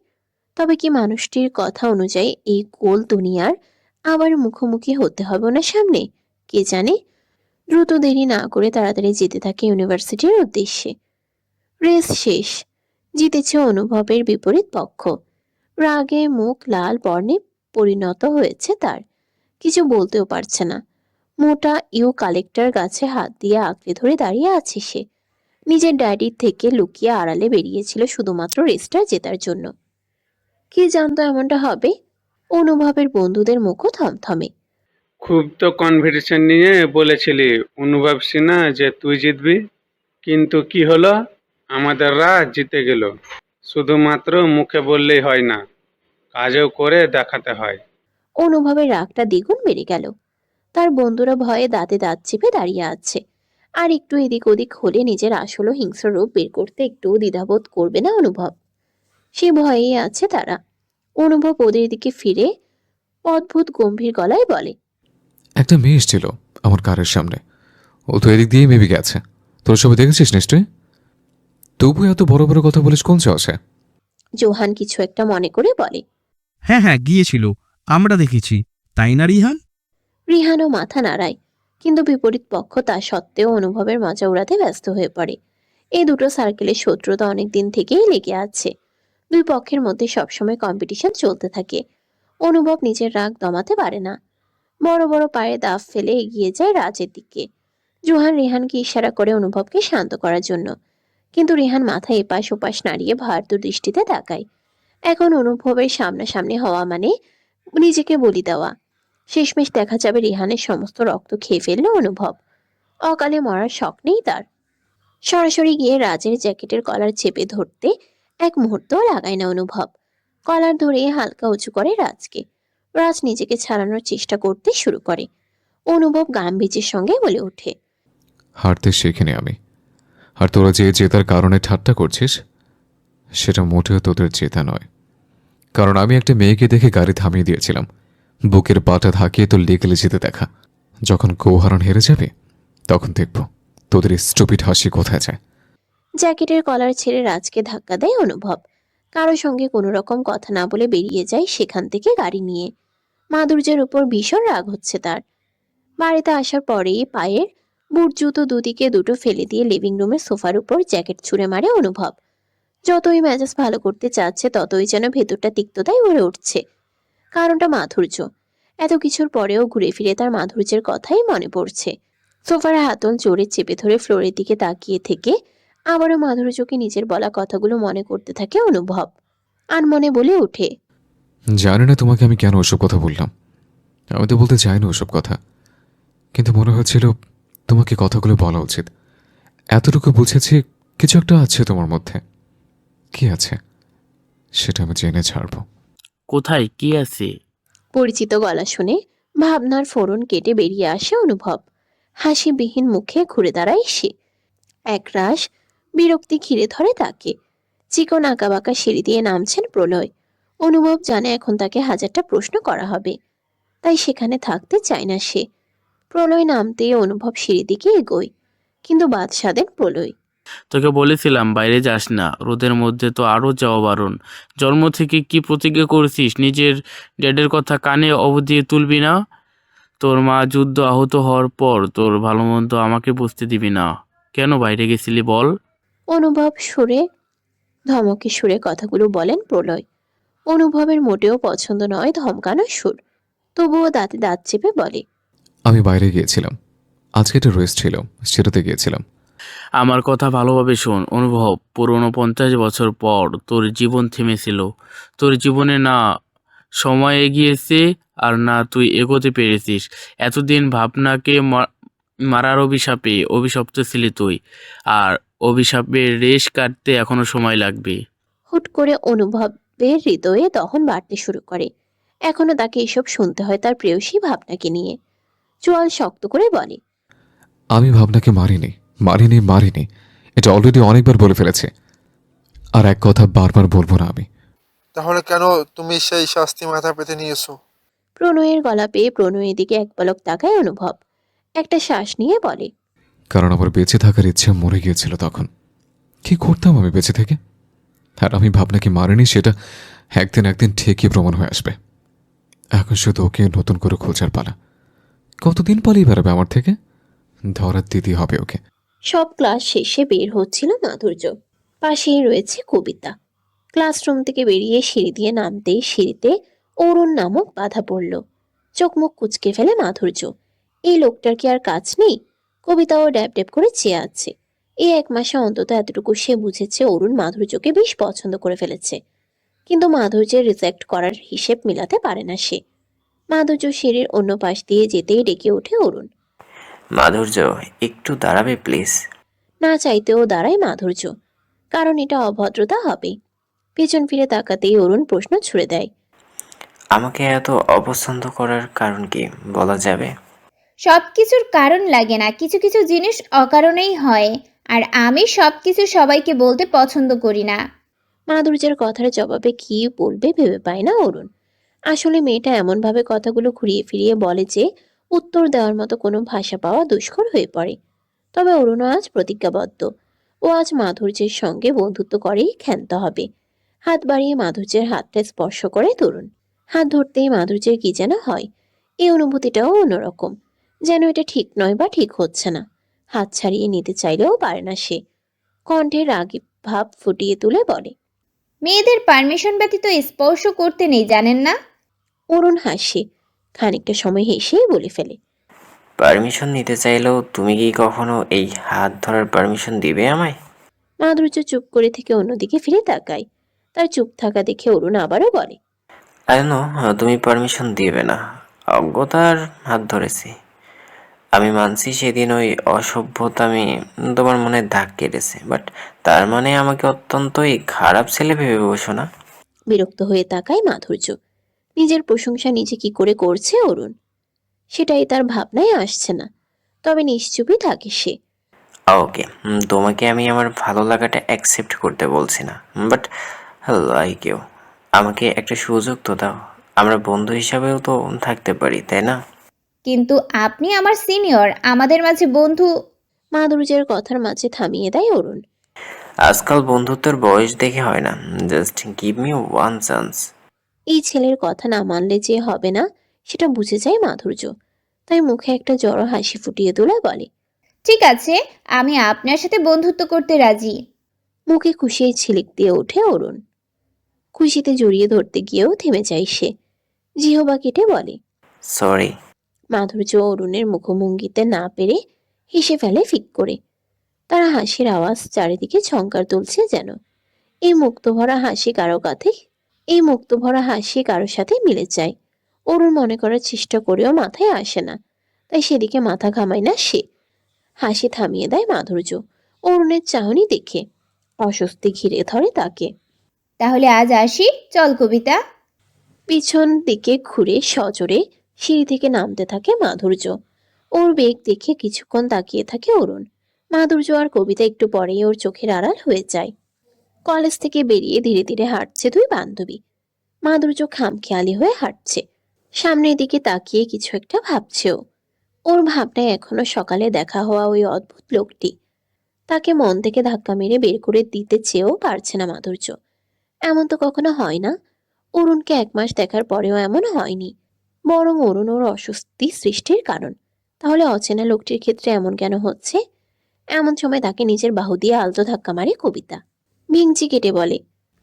তবে কি মানুষটির কথা অনুযায়ী এই গোল দুনিয়ার আবার মুখোমুখি হতে হবে না সামনে? কে জানে। দ্রুত দেরি না করে তাড়াতাড়ি যেতে থাকে ইউনিভার্সিটির উদ্দেশ্যে। রেস শেষ। জিতেছে অনুভবের বিপরীত পক্ষ। রাগে মুখ লাল বর্ণে পরিণত হয়েছে তার। কিছু বলতেও পারছে না। মোটা ইউ কালেক্টর গাছে হাত দিয়ে আঁকড়ে ধরে দাঁড়িয়ে আছে সে। নিজের ড্যাডির থেকে লুকিয়ে আড়ালে বেরিয়েছিল শুধুমাত্র রেসটা জেতার জন্য। কি জানতো এমনটা হবে? অনুভবের বন্ধুদের মুখও থমথমে। খুব তো কনফিডেন্স নিয়ে বলেছিলি অনুভব সিনহা যে তুই জিতবি, কিন্তু কি হলো? আমাদের রাজ জিতে গেল। শুধুমাত্র মুখে বললেই হয় না, কাজেও করে দেখাতে হয়। অনুভবের রাগটা দ্বিগুণ বেড়ে গেল। তার বন্ধুরা ভয়ে দাঁতে দাঁত চেপে দাঁড়িয়ে আছে। আর একটু এদিক ওদিক হলে নিজের আসল হিংস্র রূপ বের করতে একটু দ্বিধাবোধ করবে না অনুভব। সে ভয়েই আছে তারা। অনুভব ওদের দিকে ফিরে অদ্ভুত গম্ভীর গলায় বলে, একটা মেয়ে এসেছিল আমার কারের সামনে। ও তো এদিক দিয়ে মেবি গেছে। তোর সবাই দেখেছিস নিশ্চয়ই? তবু এত বড় বড় কথা বলিস কোন চাষে? জোহান কিছু একটা মনে করে বলে। হ্যাঁ হ্যাঁ, গিয়েছিল, আমরা দেখেছি, তাই না রিহান? রিহানও মাথা নাড়ায়, কিন্তু বিপরীত পক্ষ তা সত্ত্বেও অনুভবের মজা উড়াতে ব্যস্ত হয়ে পড়ে। এই দুটো সার্কেলের শত্রুতা অনেক দিন থেকেই লেগে আছে। দুই পক্ষের মধ্যে সবসময় কম্পিটিশন চলতে থাকে। অনুভব নিজের রাগ দমাতে পারে না। বড় বড় পায়ে দাফ ফেলে এগিয়ে যায় রাজের দিকে। জোহান রেহানকে ইশারা করে অনুভবকে শান্ত করার জন্য, কিন্তু রেহান মাথা এপাশ ওপাশ নাড়িয়ে ভারতুর দৃষ্টিতে তাকায়। এখন অনুভবের সামনাসামনি হওয়া মানে নিজেকে বলি দেওয়া। শেষমেশ দেখা যাবে রেহানের সমস্ত রক্ত খেয়ে ফেললো অনুভব। অকালে মরার শখ নেই তার। সরাসরি গিয়ে রাজের জ্যাকেটের কলার চেপে ধরতে এক মুহূর্ত লাগায় না অনুভব। কলার ধরে হালকা উঁচু করে রাজকে। রাজ নিজেকে ছাড়ানোর চেষ্টা করতে শুরু করে। অনুভব গাম্ভীর্যের সঙ্গে বলে ওঠে, হারতে শিখিনি আমি। আর তোরা যে জেতার কারণে ঠাট্টা করছিস, সেটা মোটেও তোদের জেতা নয়। কারণ আমি একটা মেয়েকে দেখে গাড়ি থামিয়ে দিয়েছিলাম, বুকের পাটা ধাকিয়ে তোর লেগেলে যেতে দেখা। যখন গৌহারণ হেরে যাবে, তখন দেখব তোদের স্টুপিড হাসি কোথায় যায়। জ্যাকেটের কলার ছেড়ে রাজকে ধাক্কা দেয় অনুভব। কারো সঙ্গে কোনো রকম কথা না বলে বেরিয়ে যায় সেখান থেকে গাড়ি নিয়ে। মাধুর্যের উপর ভীষণ রাগ হচ্ছে তার। বাড়িতে আসার পরেই পায়ের বুট জুতো দুদিকে দুটো ফেলে দিয়ে লিভিং রুমের সোফার উপর জ্যাকেট ছুঁড়ে মারে অনুভব। যতই মেজাজ ভালো করতে চাচ্ছে, ততই যেন ভেতরটা তিক্ততায় ভরে উঠছে। কারণটা মাধুর্য। এত কিছুর পরেও ঘুরে ফিরে তার মাধুর্যের কথাই মনে পড়ছে। সোফার হাতল জোরে চেপে ধরে ফ্লোরের দিকে তাকিয়ে থেকে আবারও মাধুর্যকে নিজের বলা কথাগুলো মনে করতে থাকে অনুভব। আনমনে বলে ওঠে, জানি না তোমাকে আমি কেন ওসব কথা বললাম। আমি তো বলতে চাইনি ওসব কথা, কিন্তু মনে হচ্ছিল তোমাকে কথাগুলো বলা উচিত। এতটুকু বুঝেছি কিছু একটা আছে তোমার মধ্যে। কি আছে সেটা আমি জেনে ছাড়বো। কোথায় কি আছে? পরিচিত গলা শুনে ভাবনার ফোড়ন কেটে বেরিয়ে আসে অনুভব। হাসিবিহীন মুখে ঘুরে দাঁড়ায় সে। একরাশ বিরক্তি ঘিরে ধরে তাকে। চিকন আঁকাবাঁকা সিঁড়ি দিয়ে নামছেন প্রলয়। অনুভব জানে এখন তাকে হাজারটা প্রশ্ন করা হবে, তাই সেখানে থাকতে চায় না সে। প্রলয় নামতেই অনুভব সিঁড়ি দিকে এগোয়, কিন্তু বাদ সাধেন প্রলয়। তোকে বলেছিলাম বাইরে যাস না, রোদের মধ্যে তো আরও যাওয়া বারণ। জন্ম থেকে কি প্রতিজ্ঞা করেছিস নিজের ড্যাডের কথা কানে অবধি তুলবি না? তোর মা যুদ্ধ আহত হওয়ার পর তোর ভালো মন্দ আমাকে বুঝতে দিবি না। কেন বাইরে গেছিলি বল? অনুভব সুরে ধমকে সুরে কথাগুলো বলেন প্রলয়। অনুভবের মোটেও পছন্দ নয় ধমকানো সুর, তবুও দাঁতে দাঁত চেপে বলে, আমি বাইরে গিয়েছিলাম, আজকে একটা রেস্ট ছিল, সেটাতে গিয়েছিলাম। আমার কথা ভালোভাবে শোন অনুভব, পুরনো 50 বছর পর তোর জীবন থেমেছিল। তোর জীবনে না সময় এগিয়েছে আর না তুই এগোতে পেরেছিস। এতদিন ভাবনাকে মারার অভিশপ্ত ছিলি তুই, আর অভিশাপের রেশ কাটতে এখনো সময় লাগবে। হুট করে অনুভবের হৃদয়ে দহন বাড়তে শুরু করে। এখনো তাকে এসব শুনতে হয় তার প্রেয়সী ভাবনাকে নিয়ে। চোয়াল শক্ত করে বলে, আমি ভাবনাকে মারিনি মারিনি মারিনি, এটা অলরেডি অনেকবার বলে ফেলেছে, আর এক কথা বারবার বলবো না আমি। তাহলে কেন তুমি সেই শাস্তি মাথা পেতে নিয়েছো? প্রণয়ের গলা পেয়ে প্রণয়ের দিকে এক পলক তাকায় অনুভব। একটা শ্বাস নিয়ে বলে, কারণ আমার বেঁচে থাকার ইচ্ছে মরে গিয়েছিল তখন। কি করতাম আমি বেঁচে থেকে? আর আমি ভাবনাকে মারিনি সেটা একদিন একদিন ঠিকই প্রমাণ হয়ে আসবে। এখন শুধু ওকে নতুন করে খোঁজার পালা। কতদিন পালিয়ে বেড়াবে আমার থেকে? ধরার দিতে হবে ওকে। সব ক্লাস শেষে বের হচ্ছিল মাধুর্য। পাশেই রয়েছে কবিতা। ক্লাসরুম থেকে বেরিয়ে সিঁড়ি দিয়ে নামতেই সিঁড়িতে অরুণ নামক বাধা পড়ল। চোখ মুখ কুচকে ফেলে মাধুর্য। এই লোকটার কি আর কাজ নেই? কবিতাও ড্যাব ড্যাব করে চেয়ে আছে। এই 1 মাসে অন্তত এতটুকু সে বুঝেছে অরুণ মাধুর্যকে বেশ পছন্দ করে ফেলেছে, কিন্তু মাধুর্যের রিজেক্ট করার হিসেব মিলাতে পারে না সে। মাধুর্য সিঁড়ির অন্য পাশ দিয়ে যেতেই ডেকে ওঠে অরুণ। মাধুর্য, একটু দাঁড়াবে প্লিজ? না চাইতেও দাঁড়ায় মাধুর্য, কারণ এটা অভদ্রতা হবে। পেছন ফিরে তাকাতেই অরুণ প্রশ্ন ছুড়ে দেয়, আমাকে এত অপছন্দ করার কারণ কি বলা যাবে? সব কিছুর কারণ লাগে না, কিছু কিছু জিনিস অকারণেই হয়, আর আমি সব কিছু সবাইকে বলতে পছন্দ করি না। মাধুর্যের কথার জবাবে কি বলবে ভেবে পায় না অরুণ। আসলে মেয়েটা এমনভাবে কথাগুলো ঘুরিয়ে ফিরিয়ে বলে যে উত্তর দেওয়ার মতো কোনো ভাষা পাওয়া দুষ্কর হয়ে পড়ে। তবে অরুণও আজ প্রতিজ্ঞাবদ্ধ। ও আজ মাধুর্যের সঙ্গে বন্ধুত্ব করেই ক্ষান্ত হবে। হাত বাড়িয়ে মাধুর্যের হাতটা স্পর্শ করে তরুণ। হাত ধরতেই মাধুর্যের কি যেন হয়। এই অনুভূতিটাও অন্যরকম, যেন এটা ঠিক নয় বা ঠিক হচ্ছে না। হাত ছাড়িয়ে নিতে চাইলেও পারে না সে। কণ্ঠে রাগী ভাব ফুটিয়ে তুলে বলে, মেয়েদের পারমিশন ব্যতীত স্পর্শ করতে নেই, জানেন না? অরুণ হাসে, খানিকটা সময় হেসেই বলে ফেলে, পারমিশন নিতে চাইলেও তুমি কি কখনো এই হাত ধরার পারমিশন দিবে আমায়? মাধুর্য চুপ করে থেকে অন্যদিকে ফিরে তাকায়। তার চুপ থাকা দেখে অরুণ আবারও বলে, আই নো তুমি পারমিশন দিবে না, অজ্ঞতার হাত ধরেছি। আমি মানছি সেদিন ওই অসভ্যতামি তোমার মনে দাগ কেটেছে, বাট তার মানে আমাকে অত্যন্তই খারাপ ছেলে ভেবে বসো না। বিরক্ত হয়ে তাকায় মাধুর্য। নিজের প্রশংসা নিজে কি করে করছে অরুণ, সেটাই তার ভাবনায় আসছে না। তবে নিশ্চুপই থাকে সে। ওকে, তোমাকে আমি আমার ভালো লাগাটা অ্যাকসেপ্ট করতে বলছি না, বাট লাইক ইউ। আমাকে একটা সুযোগ তো দাও, আমরা বন্ধু হিসাবেও তো থাকতে পারি, তাই না? কিন্তু আপনি আমার সিনিয়র, আমাদের মাঝে বন্ধু। মাধুর্যের কথার মাঝে থামিয়ে দেয় অরুণ। আজকাল বন্ধুত্বের বয়স দেখে হয় না, just give me one chance. এই ছেলের কথা না মানলে যে হবে না সেটা বুঝে যায় মাধুর্য, তাই মুখে একটা জড়ো হাসি ফুটিয়ে তুলে বলে, ঠিক আছে, আমি আপনার সাথে বন্ধুত্ব করতে রাজি। মুখে খুশির ছিলিক দিয়ে ওঠে অরুণ। খুশিতে জড়িয়ে ধরতে গিয়েও থেমে যায় সে। জিহবা কেটে বলে, সরি। মাধুর্য অরুণের মুখভঙ্গিতে না পেরে হেসে ফেলে ফিক করে। তার হাসির আওয়াজ চারিদিকে ঝংকার তুলছে যেন। এই মুক্ত ভরা হাসি কারো কাছে এই মুক্ত ভরা হাসি কারোর সাথে মিলে যায়। অরুণ মনে করার চেষ্টা করেও মাথায় আসে না, তাই সেদিকে মাথা ঘামায় না সে। হাসি থামিয়ে দেয় মাধুর্য অরুণের চাহনি দেখে। অস্বস্তি ঘিরে ধরে তাকে। তাহলে আজ আসি, চল কবিতা। পিছন দিকে ঘুরে সজোরে সিঁড়ি থেকে নামতে থাকে মাধুর্য। ওর বেগ দেখে কিছুক্ষণ তাকিয়ে থাকে অরুণ। মাধুর্য আর কবিতা একটু পরেই ওর চোখের আড়াল হয়ে যায়। কলেজ থেকে বেরিয়ে ধীরে ধীরে হাঁটছে দুই বান্ধবী। মাধুর্য খামখেয়ালি হয়ে হাঁটছে, সামনের দিকে তাকিয়ে কিছু একটা ভাবছেও। ওর ভাবনায় এখনো সকালে দেখা হওয়া ওই অদ্ভুত লোকটি। তাকে মন থেকে ধাক্কা মেরে বের করে দিতে চেয়েও পারছে না মাধুর্য। এমন তো কখনো হয় না। অরুণকে 1 মাস দেখার পরেও এমন হয়নি, বরং অরুণ ওর অস্বস্তি সৃষ্টির কারণ। তাহলে অচেনা লোকটির ক্ষেত্রে এমন কেন হচ্ছে? এমন সময় তাকে নিজের বাহু দিয়ে আলতো ধাক্কা মারে কবিতা। ভিংচি কেটে বলে,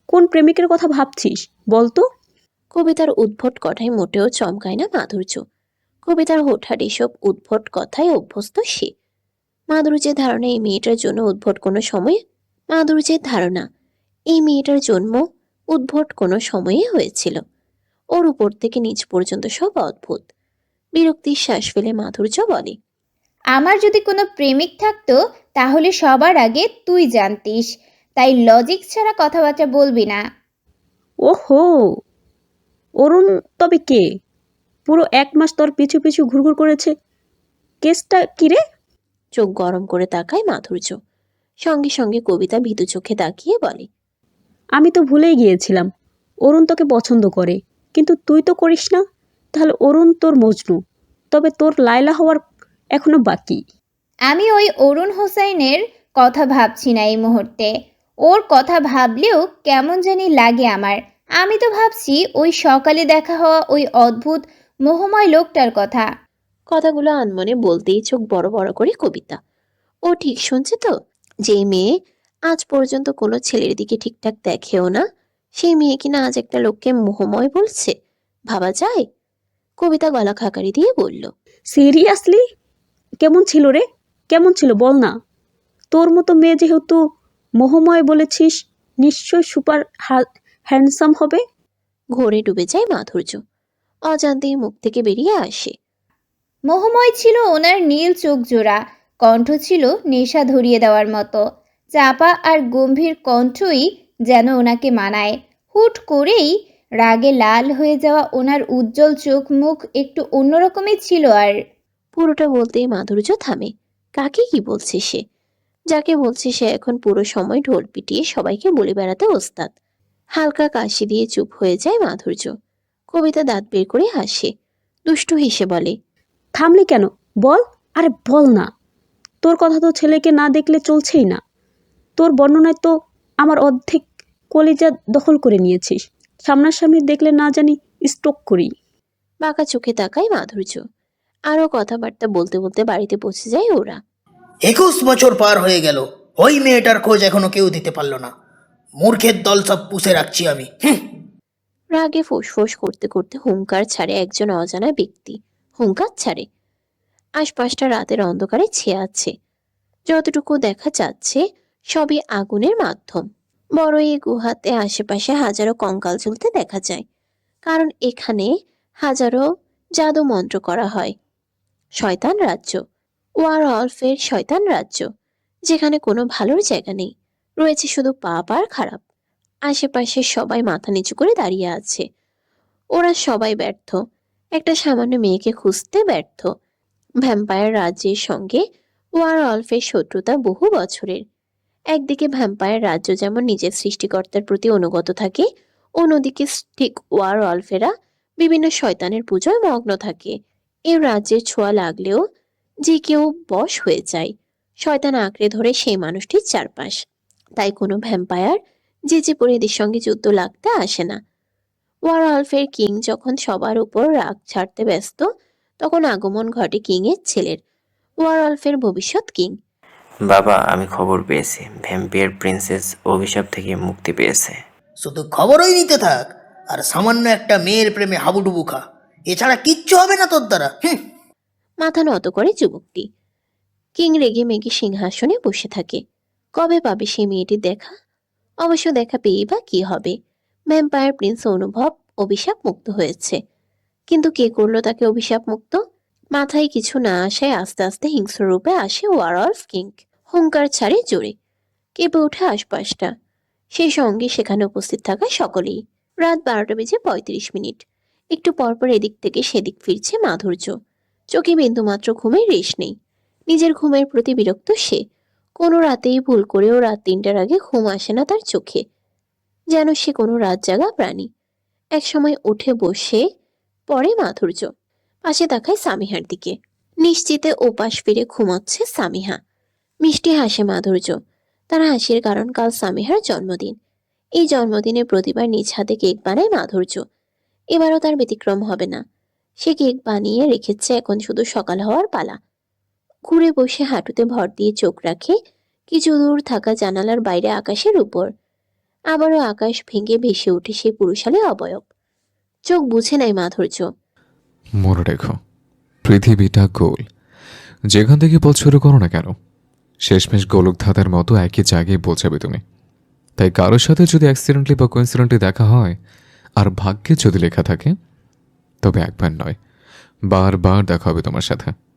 কোন প্রেমিকের কথা ভাবছিস বলতো? কবিতার উদ্ভট কথায় মোটেও চমকায় না মাধুর্য। কবিতার হঠাৎ এসব উদ্ভট কথায় অভ্যস্ত সে। মাধুর্যের ধারণা এই মেয়েটার জন্য উদ্ভট কোনো সময়ে উদ্ভট কোনো সময়ে হয়েছিল। ওর উপর থেকে নিচ পর্যন্ত সব অদ্ভুত। বিরক্তির শ্বাস ফেলে মাধুর্য বলে, আমার যদি কোনো প্রেমিক থাকতো তাহলে সবার আগে তুই জানতিস, তাই লজিক ছাড়া কথাবার্তা বলবি না। ওহো, অরুণ তবে কে? পুরো 1 মাস তোর পিছু পিছু ঘুরঘুর করেছে, কেসটা কি রে? চোখ গরম করে তাকায় মাধুর্য। সঙ্গে সঙ্গে কবিতা ভীতু চোখে তাকিয়ে বলে, আমি তো ভুলেই গিয়েছিলাম অরুণ তোকে পছন্দ করে, কিন্তু তুই তো করিস না। তাহলে অরুণ তোর মজনু, তবে তোর লায়লা হওয়ার এখনো বাকি। আমি ওই অরুণ হোসাইনের কথা ভাবছি না এই মুহূর্তে। ওর কথা ভাবলেও কেমন জানি লাগে আমার। আমি তো ভাবছি ওই সকালে দেখা হওয়া ওই অদ্ভুত মোহময় লোকটার কথা। কথাগুলো আনমনে বলতেই চোখ বড় বড় করে কবিতা। ও ঠিক শুনছে তো? যে মেয়ে আজ পর্যন্ত কোনো ছেলের দিকে ঠিকঠাক দেখেও না, সেই মেয়ে কিনা আজ একটা লোককে মোহময় বলছে। ভাবা যায়? কবিতা গলা খাকারি দিয়ে বলল, সিরিয়াসলি? কেমন ছিল রে? কেমন ছিল বল না। তোর মতো মেয়ে যেহেতু মোহময় বলেছিস, নিশ্চয় সুপার হ্যান্ডসাম হবে। ঘোরে ডুবে যায় মাধুর্য। অজান্তেই মুখ থেকে বেরিয়ে আসে, মোহময় ছিল ওনার নীল চোখ জোড়া, কণ্ঠ ছিল নেশা ধরিয়ে দেওয়ার মতো। চাপা আর গম্ভীর কণ্ঠই যেন ওনাকে মানায়। হুট করেই রাগে লাল হয়ে যাওয়া ওনার উজ্জ্বল চোখ মুখ একটু অন্যরকমই ছিল। আর পুরোটা বলতেই মাধুর্য থামে। কাকে কি বলছে সে? যাকে বলছে সে এখন পুরো সময় ঢোল পিটিয়ে সবাইকে বলে বেড়াতে ওস্তাদ। হালকা কাশি দিয়ে চুপ হয়ে যায় মাধুর্য। কবিতা দাঁত বের করে হাসে, দুষ্টু হেসে বলে, থামলি কেন? বল, আরে বল না। তোর কথা তো ছেলেকে না দেখলে চলছেই না। তোর বর্ণনায় তো আমার অর্ধেক কলিজা দখল করে নিয়েছিস। সামনাসামনি দেখলে না জানি স্ট্রোক করি। বাঁকা চোখে তাকায় মাধুর্য। আরো কথাবার্তা বলতে বলতে বাড়িতে পৌঁছে যায় ওরা। 21 বছর পার হয়ে গেল, ওই মেয়েটার খোঁজ এখনো কেউ দিতে পারলো না। মূর্খের দল সব পুষে রাখছি আমি। রাগে ফোঁস করতে করতে হুঙ্কার ছাড়ে একজন অজানা ব্যক্তি। হুঙ্কার ছাড়ে। আশপাশটা রাতের অন্ধকারে ছেয়ে আছে। যতটুকু দেখা যাচ্ছে সবই আগুনের মাধ্যম। বড় এই গুহাতে আশেপাশে হাজারো কঙ্কাল ঝুলতে দেখা যায়, কারণ এখানে হাজারো জাদু মন্ত্র করা হয়। শয়তান রাজ্য, ওয়ারওয়ালফের শয়তান রাজ্য, যেখানে কোনো ভালোর জায়গা নেই, রয়েছে শুধু পাপ আর খারাপ। আশেপাশে সবাই মাথা নিচু করে দাঁড়িয়ে আছে। ওরা সবাই ব্যর্থ, একটা সামান্য মেয়েকে খুঁজতে ব্যর্থ। ভ্যাম্পায়ার রাজ্যের সঙ্গে ওয়ারওয়ালফের শত্রুতা বহু বছরের। একদিকে ভ্যাম্পায়ার রাজ্য যেমন নিজের সৃষ্টিকর্তার প্রতি অনুগত থাকে, অন্যদিকে ঠিক ওয়ারওয়ালফেরা বিভিন্ন শয়তানের পূজায় মগ্ন থাকে। এই রাজ্যের ছোঁয়া লাগলেও যে কেউ বশ হয়ে যায়, শয়তান আঁকড়ে ধরে সেই মানুষটির চারপাশ। তাই কোনো ভ্যাম্পায়ার যে পরিদের সঙ্গে যুদ্ধ লাগতে আসে না। ওয়ারওয়ালফের কিং যখন সবার উপর রাগ ছাড়তে ব্যস্ত, তখন আগমন ঘটে কিং এর ছেলের, ওয়ারওয়ালফের ভবিষ্যৎ কিং। বাবা, আমি খবর পেয়েছি ভ্যাম্পিয়ার প্রিন্সেস অভিশাপ থেকে মুক্তি পেয়েছে। শুধু খবরই নিতে থাক আর সামান্য একটা মেয়ের প্রেমে হাবুডুবু খা, এছাড়া কিচ্ছু হবে না তোর দ্বারা। মাথা নত করে যুবকটি। কিং রেগে মেগে সিংহাসনে বসে থাকে। কবে পাবে সেই মেয়েটির দেখা? অবশ্য দেখা পেয়ে বা কি হবে? ভ্যাম্পায়ার প্রিন্স অনুভব অভিশাপ মুক্ত হয়েছে, কিন্তু কে করলো তাকে অভিশাপ মুক্ত? মাথায় কিছু না আসায় আস্তে আস্তে হিংস্র রূপে আসে ওয়ারলফ কিং। হুঙ্কার ছাড়ে জোরে, কেঁপে ওঠে আশপাশটা, সেই সঙ্গে সেখানে উপস্থিত থাকা সকলেই। রাত 12:35। একটু পরপর এদিক থেকে সেদিক ফিরছে মাধুর্য। চোখে বিন্দুমাত্র ঘুমের রেশ নেই। নিজের ঘুমের প্রতি বিরক্ত সে। কোনো রাতেই ভুল করেও রাত 3টার আগে ঘুম আসে না তার চোখে, যেন সে কোনো রাত জাগা প্রাণী। এক সময় উঠে বসে পড়ে মাধুর্য, পাশে তাকায় সামিহার দিকে। নিশ্চিতে ওপাশ ফিরে ঘুমাচ্ছে সামিহা। মিষ্টি হাসে মাধুর্য। তার হাসির কারণ কাল সামিহার জন্মদিন। এই জন্মদিনে প্রতিবার নিজ হাতে কেক বানায় মাধুর্য। এবারও তার ব্যতিক্রম হবে না। সে কেক বানিয়ে রেখেছে, এখন শুধু সকাল হওয়ার পালা। ঘুরে বসে হাঁটুতে ভর দিয়ে চোখ রাখে কিছু দূর থাকা জানালার বাইরে আকাশের উপর। আবারও আকাশ ভেঙে ভেসে ওঠে সেই পুরুষালী অবয়ব। চোখ বুঝে নেয় মাধুর্য। মনে রেখো, পৃথিবীটা গোল। যেখান থেকে পথ শুরু করো না কেন, শেষমেশ গোলক ধাঁধার মতো একই জায়গায় পৌঁছাবে তুমি। তাই কারোর সাথে যদি অ্যাক্সিডেন্টলি বা কোইন্সিডেন্টলি দেখা হয় আর ভাগ্যে যদি লেখা থাকে, তবে একবার নয়, বারবার দেখা হবে তোমার সাথে।